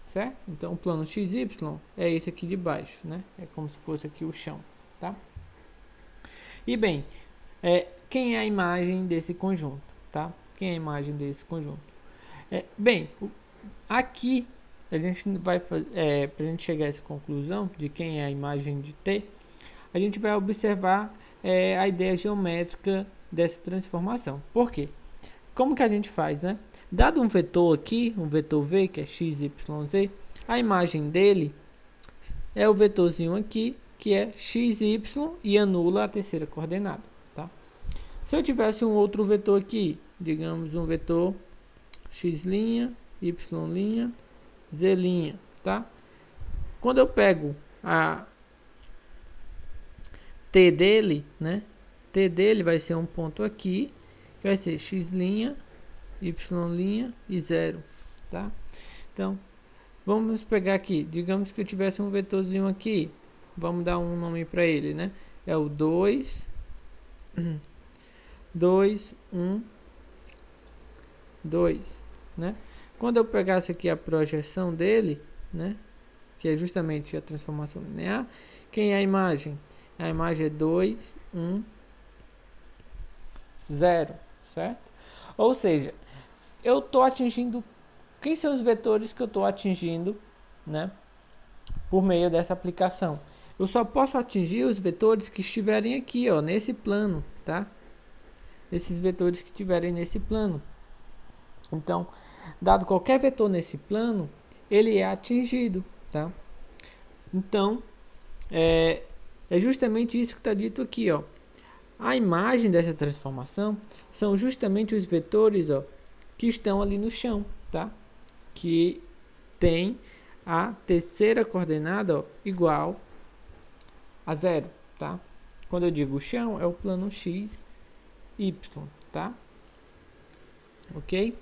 certo? Então o plano XY é esse aqui de baixo, né? É como se fosse aqui o chão, tá? E bem, quem é a imagem desse conjunto, tá? Quem é a imagem desse conjunto? Bem, aqui a gente vai fazer, para a gente chegar a essa conclusão de quem é a imagem de T, a gente vai observar a ideia geométrica dessa transformação. Por quê? Como que a gente faz, né? Dado um vetor aqui, um vetor V, que é x, y, z, a imagem dele é o vetorzinho aqui que é x, y, e anula a terceira coordenada, tá? Se eu tivesse um outro vetor aqui, digamos um vetor x', y', z', tá? Quando eu pego a t dele, né? T dele vai ser um ponto aqui, que vai ser x', y' e 0, tá? Então, vamos pegar aqui, digamos que eu tivesse um vetorzinho aqui, vamos dar um nome para ele, né? É o 2, 1, 2, né? Quando eu pegasse aqui a projeção dele, né? Que é justamente a transformação linear, quem é a imagem? A imagem é 2, 1, 0, certo? Ou seja, eu estou atingindo... Quem são os vetores que eu estou atingindo, né? Por meio dessa aplicação. Eu só posso atingir os vetores que estiverem aqui, ó, nesse plano, tá? Esses vetores que estiverem nesse plano. Então, dado qualquer vetor nesse plano, ele é atingido, tá? Então, é justamente isso que está dito aqui, ó. A imagem dessa transformação são justamente os vetores, ó, que estão ali no chão, tá? Que tem a terceira coordenada, ó, igual a 0, tá? Quando eu digo chão, é o plano x, y, tá? Ok?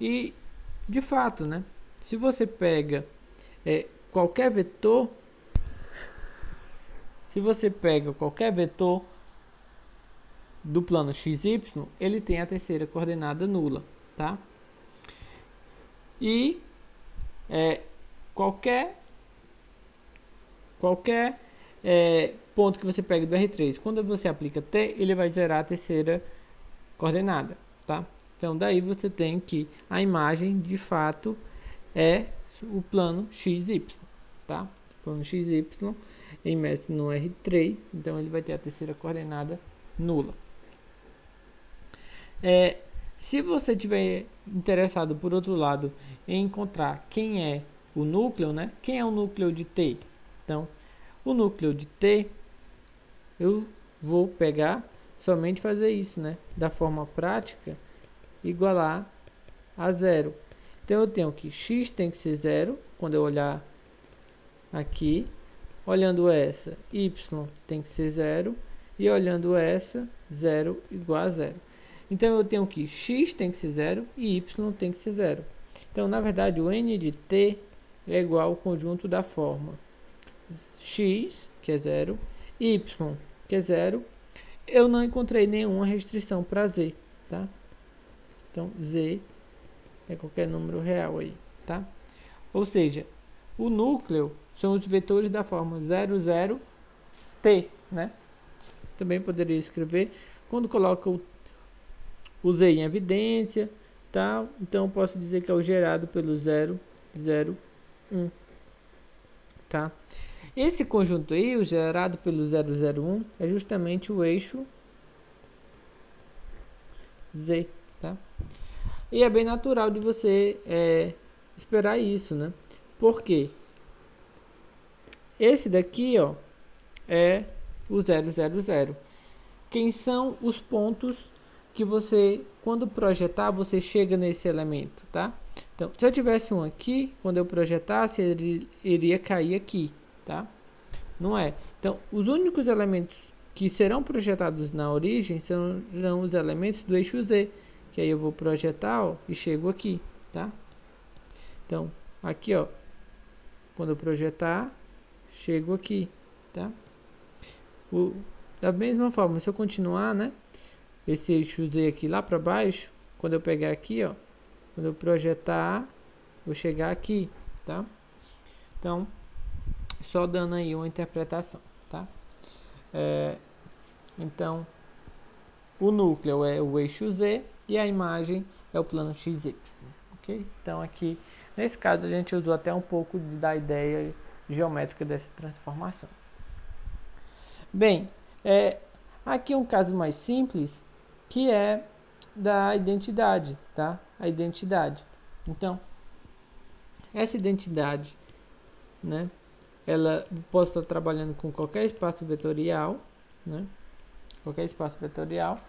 E, de fato, né? Se você pega qualquer vetor, do plano xy, ele tem a terceira coordenada nula, tá? E qualquer ponto que você pegue do R3, quando você aplica T, ele vai zerar a terceira coordenada, tá? Então, daí você tem que a imagem, de fato, é o plano XY, tá? O plano XY imerso no R3, então ele vai ter a terceira coordenada nula. Se você tiver interessado, por outro lado, em encontrar quem é o núcleo, né? Quem é o núcleo de T? Então, o núcleo de T, eu vou pegar somente fazer isso, né? Da forma prática, igualar a 0. Então, eu tenho que x tem que ser 0, quando eu olhar aqui. Olhando essa, y tem que ser 0. E olhando essa, 0 igual a 0. Então, eu tenho que x tem que ser 0 e y tem que ser 0. Então, na verdade, o n de t é igual ao conjunto da forma x, que é 0, y, que é 0. Eu não encontrei nenhuma restrição para z, tá? Então, z é qualquer número real aí, tá? Ou seja, o núcleo são os vetores da forma 0, 0, t, né? Também poderia escrever quando coloca o z em evidência, tá? Então, posso dizer que é o gerado pelo 0, 0, 1, tá? Esse conjunto aí, o gerado pelo 0, 0, 1, é justamente o eixo z, tá? E é bem natural de você esperar isso, né? Por quê? Esse daqui, ó, é o 0, 0, 0. Quem são os pontos que você, quando projetar, você chega nesse elemento, tá? Então, se eu tivesse um aqui, quando eu projetasse, ele iria cair aqui, tá? Não é. Então, os únicos elementos que serão projetados na origem serão os elementos do eixo Z, que aí eu vou projetar, ó, e chego aqui, tá? Então, aqui, ó, quando eu projetar, chego aqui, tá? Da mesma forma, se eu continuar, né, esse eixo Z aqui lá para baixo, quando eu pegar aqui, ó, quando eu projetar, vou chegar aqui, tá? Então, só dando aí uma interpretação, tá? Então, o núcleo é o eixo Z e a imagem é o plano XY, ok? Então, aqui, nesse caso, a gente usou até um pouco da ideia geométrica dessa transformação. Bem, aqui um caso mais simples, que é da identidade, tá? A identidade. Então, essa identidade, né, ela posso estar trabalhando com qualquer espaço vetorial, né? Qualquer espaço vetorial.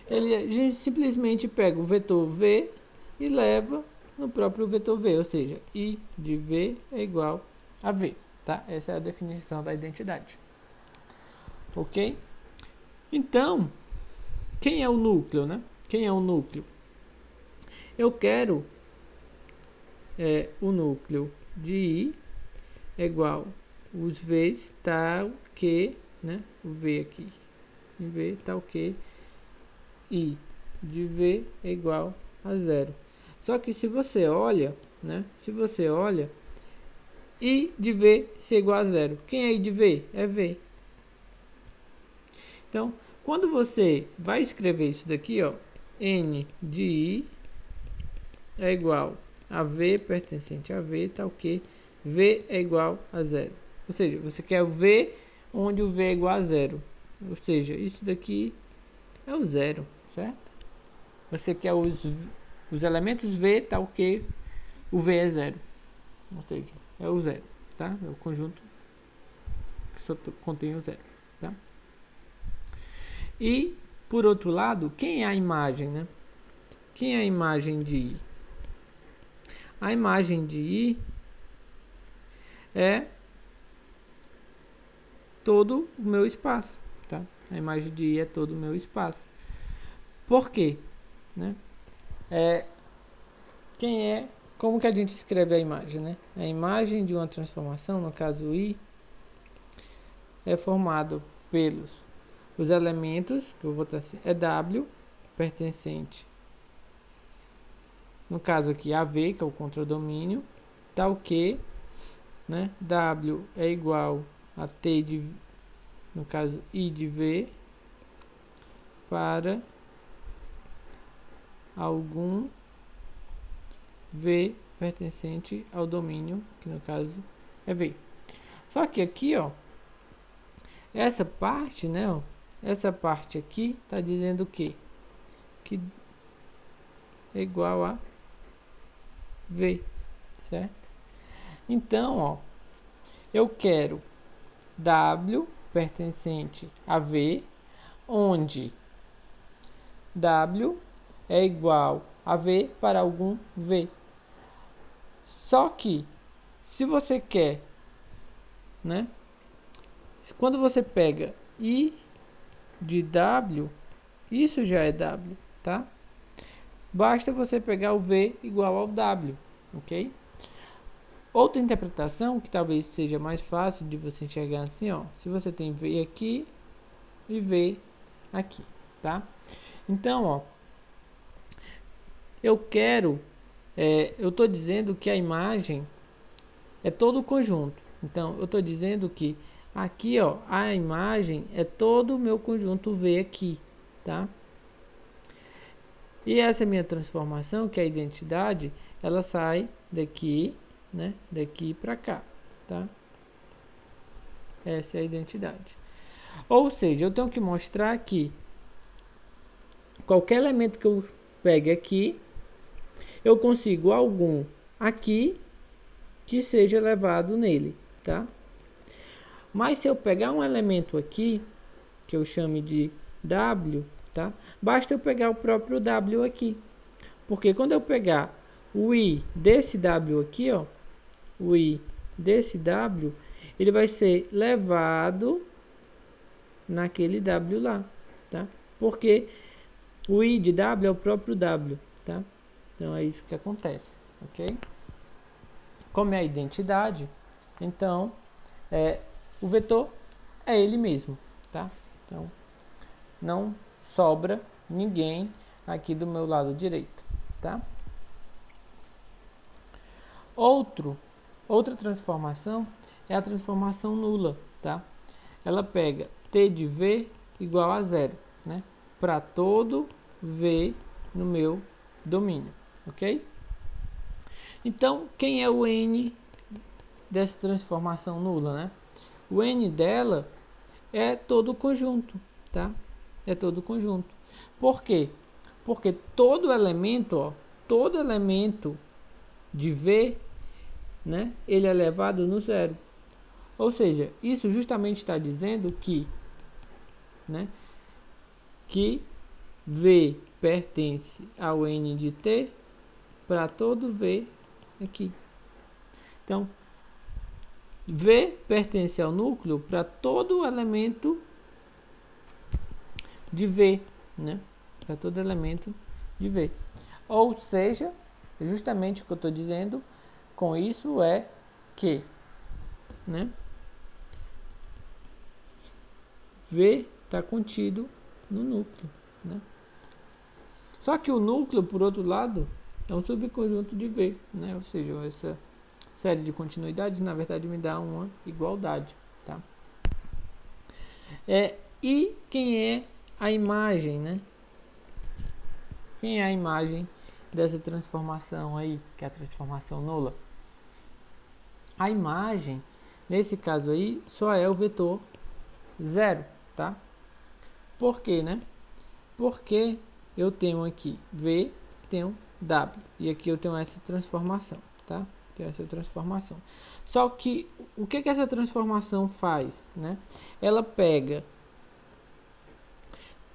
A gente simplesmente pega o vetor V e leva no próprio vetor V, ou seja, I de V é igual a V, tá? Essa é a definição da identidade. Ok? Então, quem é o núcleo, né? Quem é o núcleo? Eu quero o núcleo de I é igual os V's tal que, né? O V aqui, em V tal que I de V é igual a 0. Só que se você olha, né? Se você olha, I de V é igual a 0. Quem é I de V? É V. Então, quando você vai escrever isso daqui, ó, N de I é igual a V pertencente a V, tal que V é igual a 0. Ou seja, você quer o V onde o V é igual a 0. Ou seja, isso daqui é o 0, certo? Você quer os elementos V, tal que o V é 0. Ou seja, é o 0, tá? É o conjunto que só contém o 0, tá? E, por outro lado, quem é a imagem, né? Quem é a imagem de I? A imagem de I é todo o meu espaço, tá? A imagem de I é todo o meu espaço. Por quê? Né? Como que a gente escreve a imagem, né? A imagem de uma transformação, no caso I, é formado pelos os elementos, que eu vou botar assim, é W, pertencente, no caso aqui, AV, que é o contradomínio, tal que, né, W é igual a T de, no caso, I de V, para algum V pertencente ao domínio, que no caso é V. Só que aqui, ó, essa parte, né, ó, essa parte aqui está dizendo o quê? Que é igual a V, certo? Então, ó, eu quero W pertencente a V, onde W é igual a V para algum V. Só que, se você quer, né? Quando você pega I de W, isso já é W, tá? Basta você pegar o V igual ao W, ok? Outra interpretação, que talvez seja mais fácil de você enxergar assim, ó. Se você tem V aqui e V aqui, tá? Então, ó, eu tô dizendo que a imagem é todo o conjunto. Então, eu tô dizendo que aqui, ó, a imagem é todo o meu conjunto V aqui, tá? E essa minha transformação, que é a identidade, ela sai daqui, né? Daqui para cá, tá? Essa é a identidade. Ou seja, eu tenho que mostrar que qualquer elemento que eu pegue aqui, eu consigo algum aqui que seja levado nele, tá? Mas se eu pegar um elemento aqui, que eu chame de W, tá? Basta eu pegar o próprio W aqui. Porque quando eu pegar o I desse W aqui, ó, o I desse W, ele vai ser levado naquele W lá, tá? Porque o I de W é o próprio W, tá? Então é isso que acontece, ok? Como é a identidade, então o vetor é ele mesmo, tá? Então não sobra ninguém aqui do meu lado direito, tá? Outra transformação é a transformação nula, tá? Ela pega T de V igual a 0, né? Para todo V no meu domínio, ok? Então, quem é o N dessa transformação nula, né? O N dela é todo o conjunto, tá? É todo o conjunto. Por quê? Porque todo elemento, ó, todo elemento de V, né? Ele é elevado no zero. Ou seja, isso justamente está dizendo que, né, que V pertence ao N de T para todo V aqui. Então, V pertence ao núcleo para todo elemento de V, né? Para todo elemento de V. Ou seja, justamente o que eu estou dizendo com isso é que, né, V está contido no núcleo, né? Só que o núcleo, por outro lado, é um subconjunto de V, né? Ou seja, essa série de continuidades, na verdade, me dá uma igualdade, tá? E quem é a imagem, né? Quem é a imagem dessa transformação aí, que é a transformação nula? A imagem, nesse caso aí, só é o vetor 0, tá? Por quê, né? Porque eu tenho aqui V, tenho W, e aqui eu tenho essa transformação, tá? Tem essa transformação. Só que o que essa transformação faz, né? Ela pega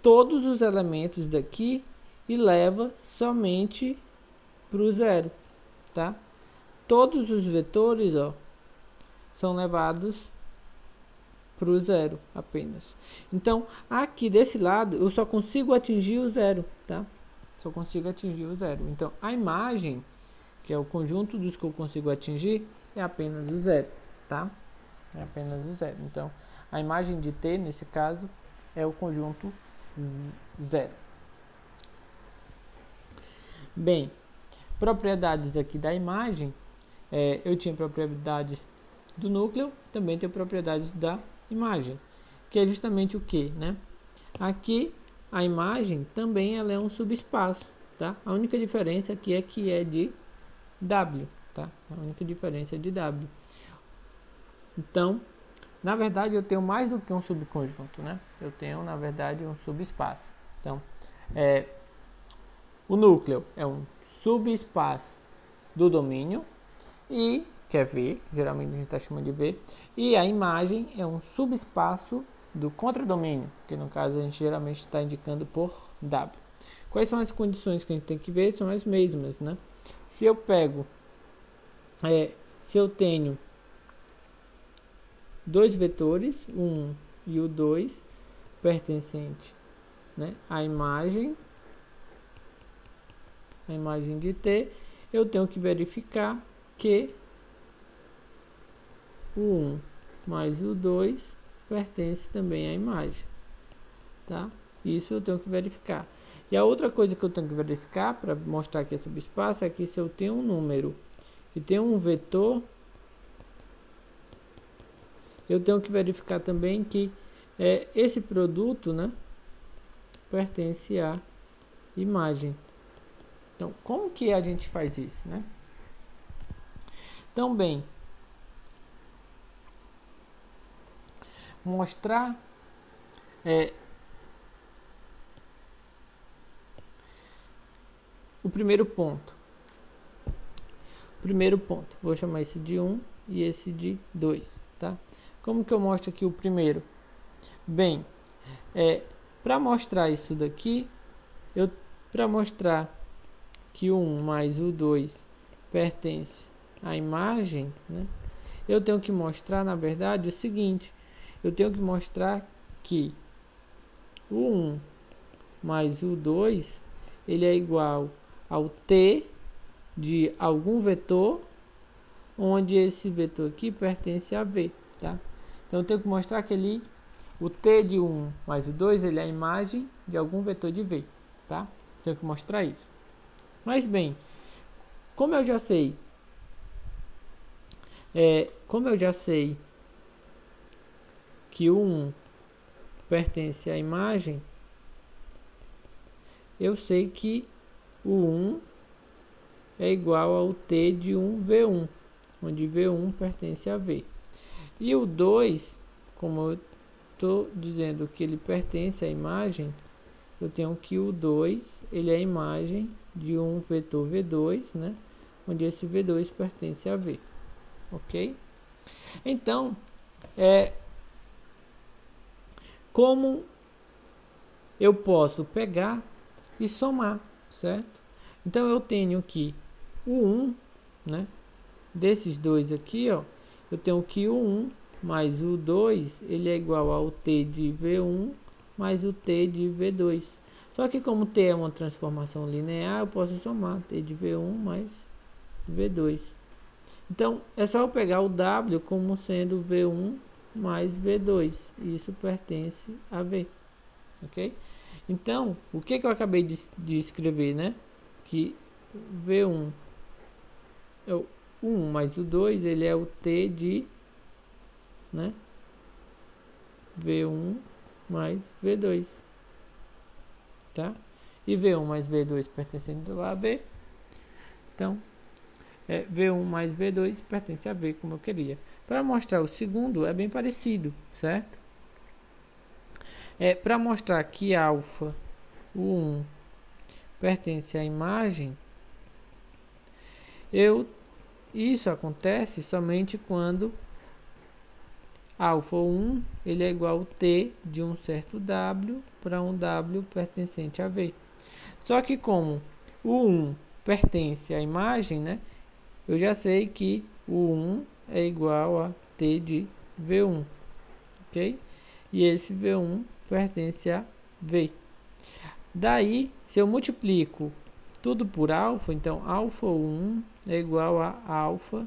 todos os elementos daqui e leva somente para o zero, tá? Todos os vetores, ó, são levados para o zero apenas. Então, aqui desse lado, eu só consigo atingir o zero, tá? Só consigo atingir o zero. Então, a imagem, que é o conjunto dos que eu consigo atingir, é apenas o zero, tá? É apenas o zero. Então, a imagem de T, nesse caso, é o conjunto zero. Bem, propriedades aqui da imagem, eu tinha propriedades do núcleo, também tenho propriedades da imagem, que é justamente o que, né? Aqui, a imagem também ela é um subespaço, tá? A única diferença aqui é que é de W, tá? A única diferença é de W. Então, na verdade, eu tenho mais do que um subconjunto, né? Eu tenho, na verdade, um subespaço. Então, o núcleo é um subespaço do domínio, e que é V, geralmente a gente está chamando de V, e a imagem é um subespaço do contradomínio, que no caso a gente geralmente está indicando por W. Quais são as condições que a gente tem que ver? São as mesmas, né? Se eu pego, se eu tenho dois vetores, o 1 e o 2, pertencente, né, à imagem de T, eu tenho que verificar que o 1 mais o 2 pertence também à imagem, tá? Isso eu tenho que verificar. E a outra coisa que eu tenho que verificar para mostrar que é subespaço é que se eu tenho um número e tenho um vetor, eu tenho que verificar também que esse produto, né, pertence à imagem. Então, como que a gente faz isso, né? Então, bem, mostrar o primeiro ponto. Vou chamar esse de 1 e esse de 2, tá? Como que eu mostro aqui o primeiro? Bem, para mostrar isso daqui, para mostrar que o 1 mais o 2 pertence à imagem, né, eu tenho que mostrar, na verdade, o seguinte: eu tenho que mostrar que o 1 mais o 2 ele é igual ao T de algum vetor, onde esse vetor aqui pertence a V, tá? Então eu tenho que mostrar que o T de 1 mais o 2 ele é a imagem de algum vetor de V, tá? Tenho que mostrar isso. Mas bem, como eu já sei que o 1 pertence à imagem, eu sei que o 1 é igual ao T de 1V1, onde V1 pertence a V. E o 2, como eu estou dizendo que ele pertence à imagem, eu tenho que o 2 ele é a imagem de um vetor V2, né, onde esse V2 pertence a V. Ok? Então, como eu posso pegar e somar, certo? Então eu tenho que o 1, né? Desses dois aqui, ó, eu tenho que o 1 mais o 2, ele é igual ao t de V1 mais o t de V2. Só que como t é uma transformação linear, eu posso somar t de V1 mais V2. Então, é só eu pegar o W como sendo V1 mais V2. E isso pertence a V. Ok? Então, o que eu acabei de escrever, né? Que V1 é o 1 mais o 2, ele é o T de, né? V1 mais V2. Tá? E V1 mais V2 pertencendo a V. Então, V1 mais V2 pertence a V, como eu queria. Para mostrar o segundo, é bem parecido, certo? Para mostrar que alfa, o 1, pertence à imagem, isso acontece somente quando alfa 1 ele é igual a T de um certo W para um W pertencente a V. Só que como o 1 pertence à imagem, né? Eu já sei que o 1 é igual a T de V1, ok? E esse V1 pertence a V. Daí, se eu multiplico tudo por alfa, então alfa 1 é igual a alfa,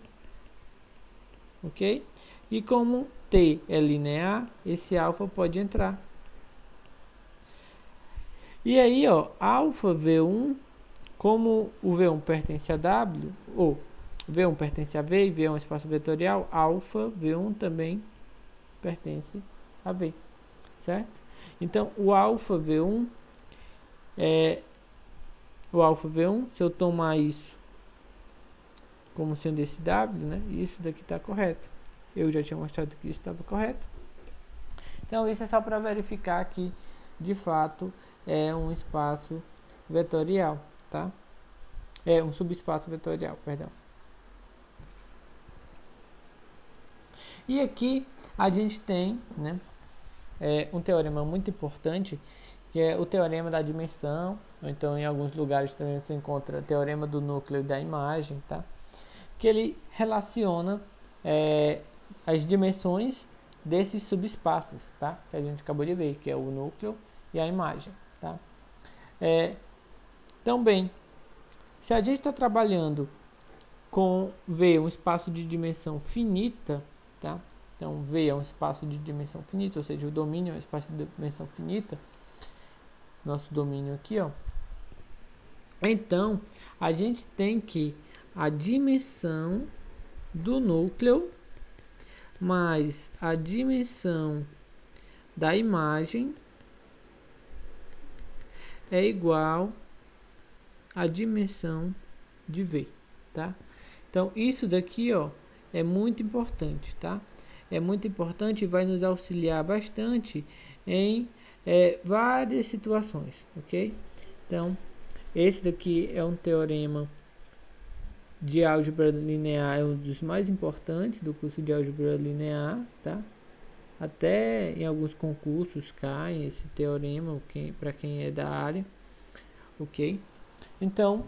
ok? E como T é linear, esse alfa pode entrar. E aí, ó, alfa V1, como o V1 pertence a W, ou V1 pertence a V e V é um espaço vetorial, alfa V1 também pertence a V, certo? Então, o alfa V1 se eu tomar isso como sendo esse W, né? Isso daqui está correto. Eu já tinha mostrado que isso estava correto. Então, isso é só para verificar que, de fato, é um espaço vetorial, tá? É um subespaço vetorial, perdão. E aqui a gente tem, né, um teorema muito importante, que é o teorema da dimensão, ou então em alguns lugares também você encontra o teorema do núcleo da imagem, tá? Que ele relaciona as dimensões desses subespaços, tá? Que a gente acabou de ver, que é o núcleo e a imagem, tá? Também, se a gente está trabalhando com V, um espaço de dimensão finita, tá? Então, V é um espaço de dimensão finita, ou seja, o domínio é um espaço de dimensão finita. Nosso domínio aqui, ó. Então, a gente tem que a dimensão do núcleo mais a dimensão da imagem é igual à dimensão de V, tá? Então, isso daqui, ó, é muito importante, tá? É muito importante e vai nos auxiliar bastante em várias situações, ok? Então, esse daqui é um teorema de álgebra linear, é um dos mais importantes do curso de álgebra linear, tá? Até em alguns concursos cai esse teorema, para quem é da área, ok? Então,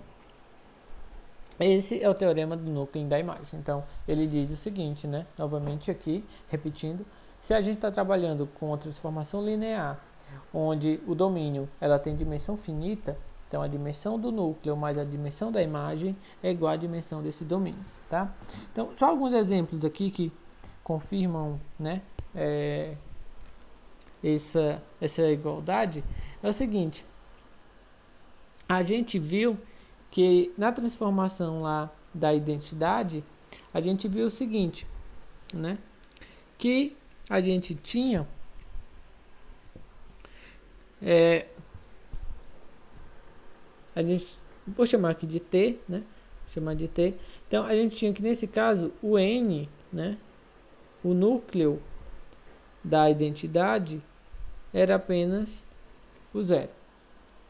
esse é o teorema do núcleo da imagem. Então, ele diz o seguinte, né? Novamente aqui, repetindo, se a gente está trabalhando com a transformação linear, onde o domínio ela tem dimensão finita, então a dimensão do núcleo mais a dimensão da imagem é igual à dimensão desse domínio, tá? Então, só alguns exemplos aqui que confirmam, né, essa igualdade. É o seguinte, a gente viu que na transformação lá da identidade, a gente viu o seguinte, né, que a gente tinha vou chamar aqui de T, né? Chamar de T. Então a gente tinha que nesse caso o N, né? O núcleo da identidade era apenas o zero,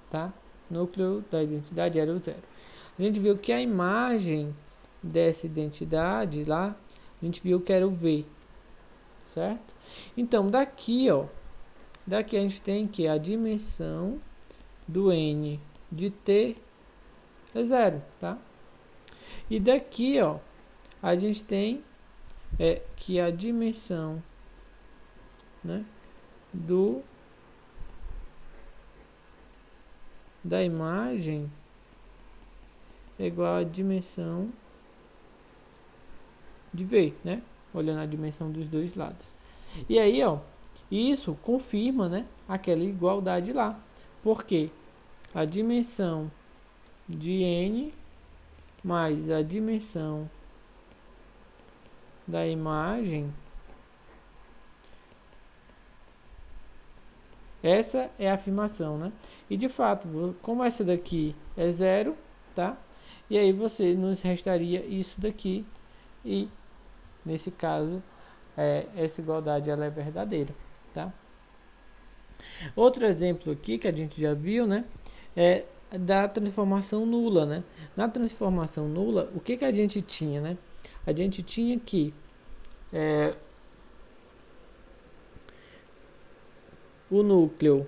tá? O núcleo da identidade era o zero. A gente viu que a imagem dessa identidade lá, a gente viu que era o V, certo? Então, daqui, ó, daqui a gente tem que a dimensão do n de t é 0, tá? E daqui, ó, a gente tem que a dimensão, né, da imagem é igual à dimensão de V, né? Olhando a dimensão dos dois lados. E aí, ó, isso confirma, né, aquela igualdade lá. Porque a dimensão de n mais a dimensão da imagem, essa é a afirmação, né? E de fato, como essa daqui é 0, tá? E aí você nos restaria isso daqui e nesse caso essa igualdade ela é verdadeira, tá? Outro exemplo aqui que a gente já viu, né, é da transformação nula, né? Na transformação nula, o que a gente tinha, né? A gente tinha que o núcleo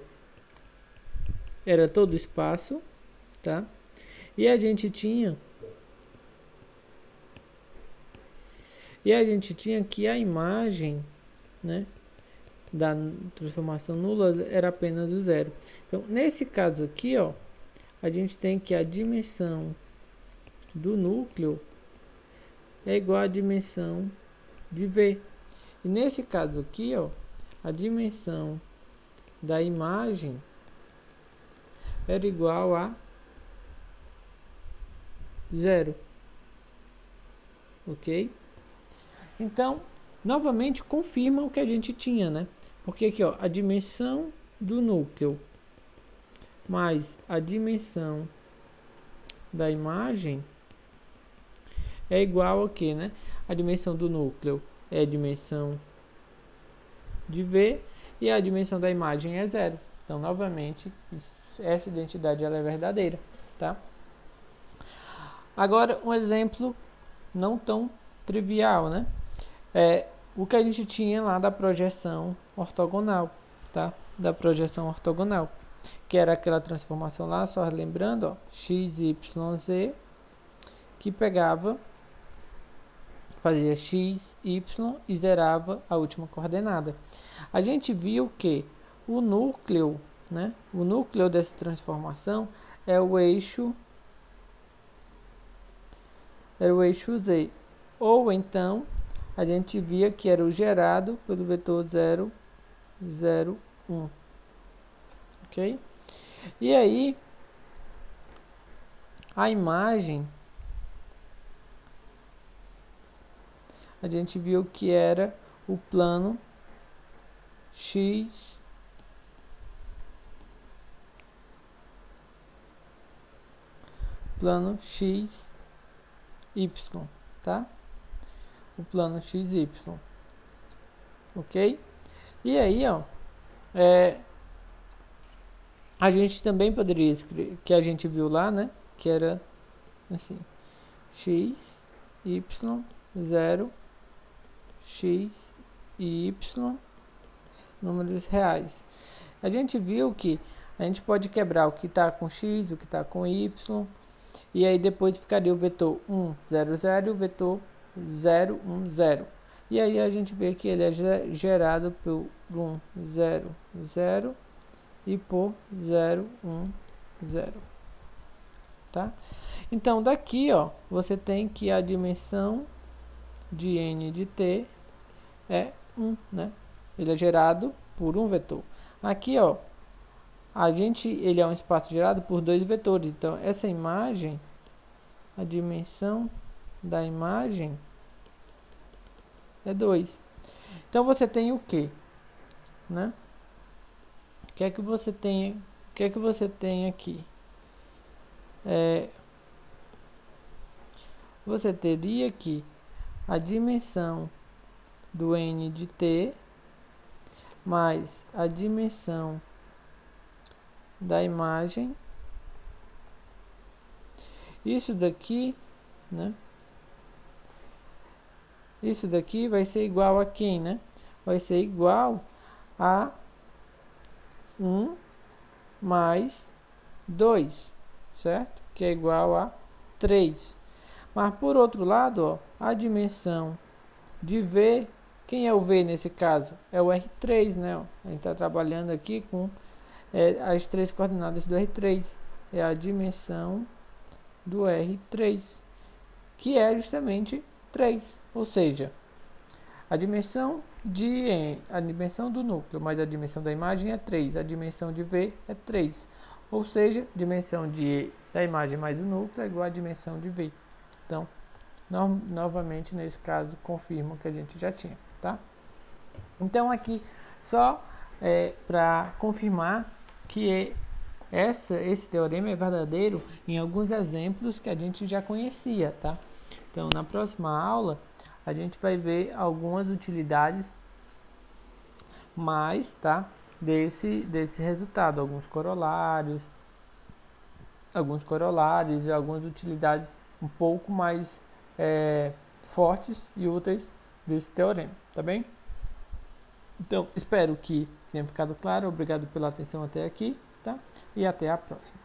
era todo espaço, tá? E a gente tinha que a imagem, né, da transformação nula era apenas o 0. Então, nesse caso aqui, ó, a gente tem que a dimensão do núcleo é igual à dimensão de V. E nesse caso aqui, ó, a dimensão da imagem era igual a 0. Ok? Então, novamente confirma o que a gente tinha, né? Porque aqui, ó, a dimensão do núcleo mais a dimensão da imagem é igual a quê, né? A dimensão do núcleo é a dimensão de V e a dimensão da imagem é 0. Então, novamente, essa identidade ela é verdadeira, tá? Agora, um exemplo não tão trivial, né? O que a gente tinha lá da projeção ortogonal, tá? Da projeção ortogonal, que era aquela transformação lá, só lembrando, ó, x, y, z, que pegava, fazia x, y e zerava a última coordenada. A gente viu que o núcleo, né? O núcleo dessa transformação é o eixo z, ou então a gente via que era o gerado pelo vetor 0, 0, 1. Ok? E aí, a imagem, a gente viu que era o plano x, y, tá? O plano XY, ok? E aí, ó, a gente também poderia escrever, que a gente viu lá, né? Que era assim, x, y, 0, x e y, números reais. A gente viu que a gente pode quebrar o que está com x, o que está com y, e aí depois ficaria o vetor 1, 0, 0 e o vetor 0, 1, 0. E aí a gente vê que ele é gerado por 1, 0, 0 e por 0, 1, 0. Tá? Então, daqui, ó, você tem que a dimensão de n de t é 1, né? Ele é gerado por um vetor. Aqui, ó, ele é um espaço gerado por dois vetores. Então, essa imagem, a dimensão da imagem é 2. Então, você tem o quê? Né? O que é que você tem aqui? Você teria que a dimensão do n de t mais a dimensão da imagem. Isso daqui, né? Isso daqui vai ser igual a quem, né? vai ser igual a 1 mais 2, certo? Que é igual a 3. Mas por outro lado, ó, a dimensão de V, quem é o V nesse caso? É o R3, né? Ó. A gente está trabalhando aqui com as 3 coordenadas do R3. É a dimensão do R3, que é justamente 3. Ou seja, a dimensão do núcleo mais a dimensão da imagem é 3. A dimensão de V é 3. Ou seja, a dimensão da imagem mais o núcleo é igual à dimensão de V. Então, novamente, nesse caso, confirma o que a gente já tinha, tá? Então, aqui, só para confirmar que esse teorema é verdadeiro em alguns exemplos que a gente já conhecia, tá? Então, na próxima aula, a gente vai ver algumas utilidades mais, tá? Desse resultado, alguns corolários e algumas utilidades um pouco mais fortes e úteis desse teorema, tá bem? Então, espero que tenha ficado claro. Obrigado pela atenção até aqui, tá? E até a próxima.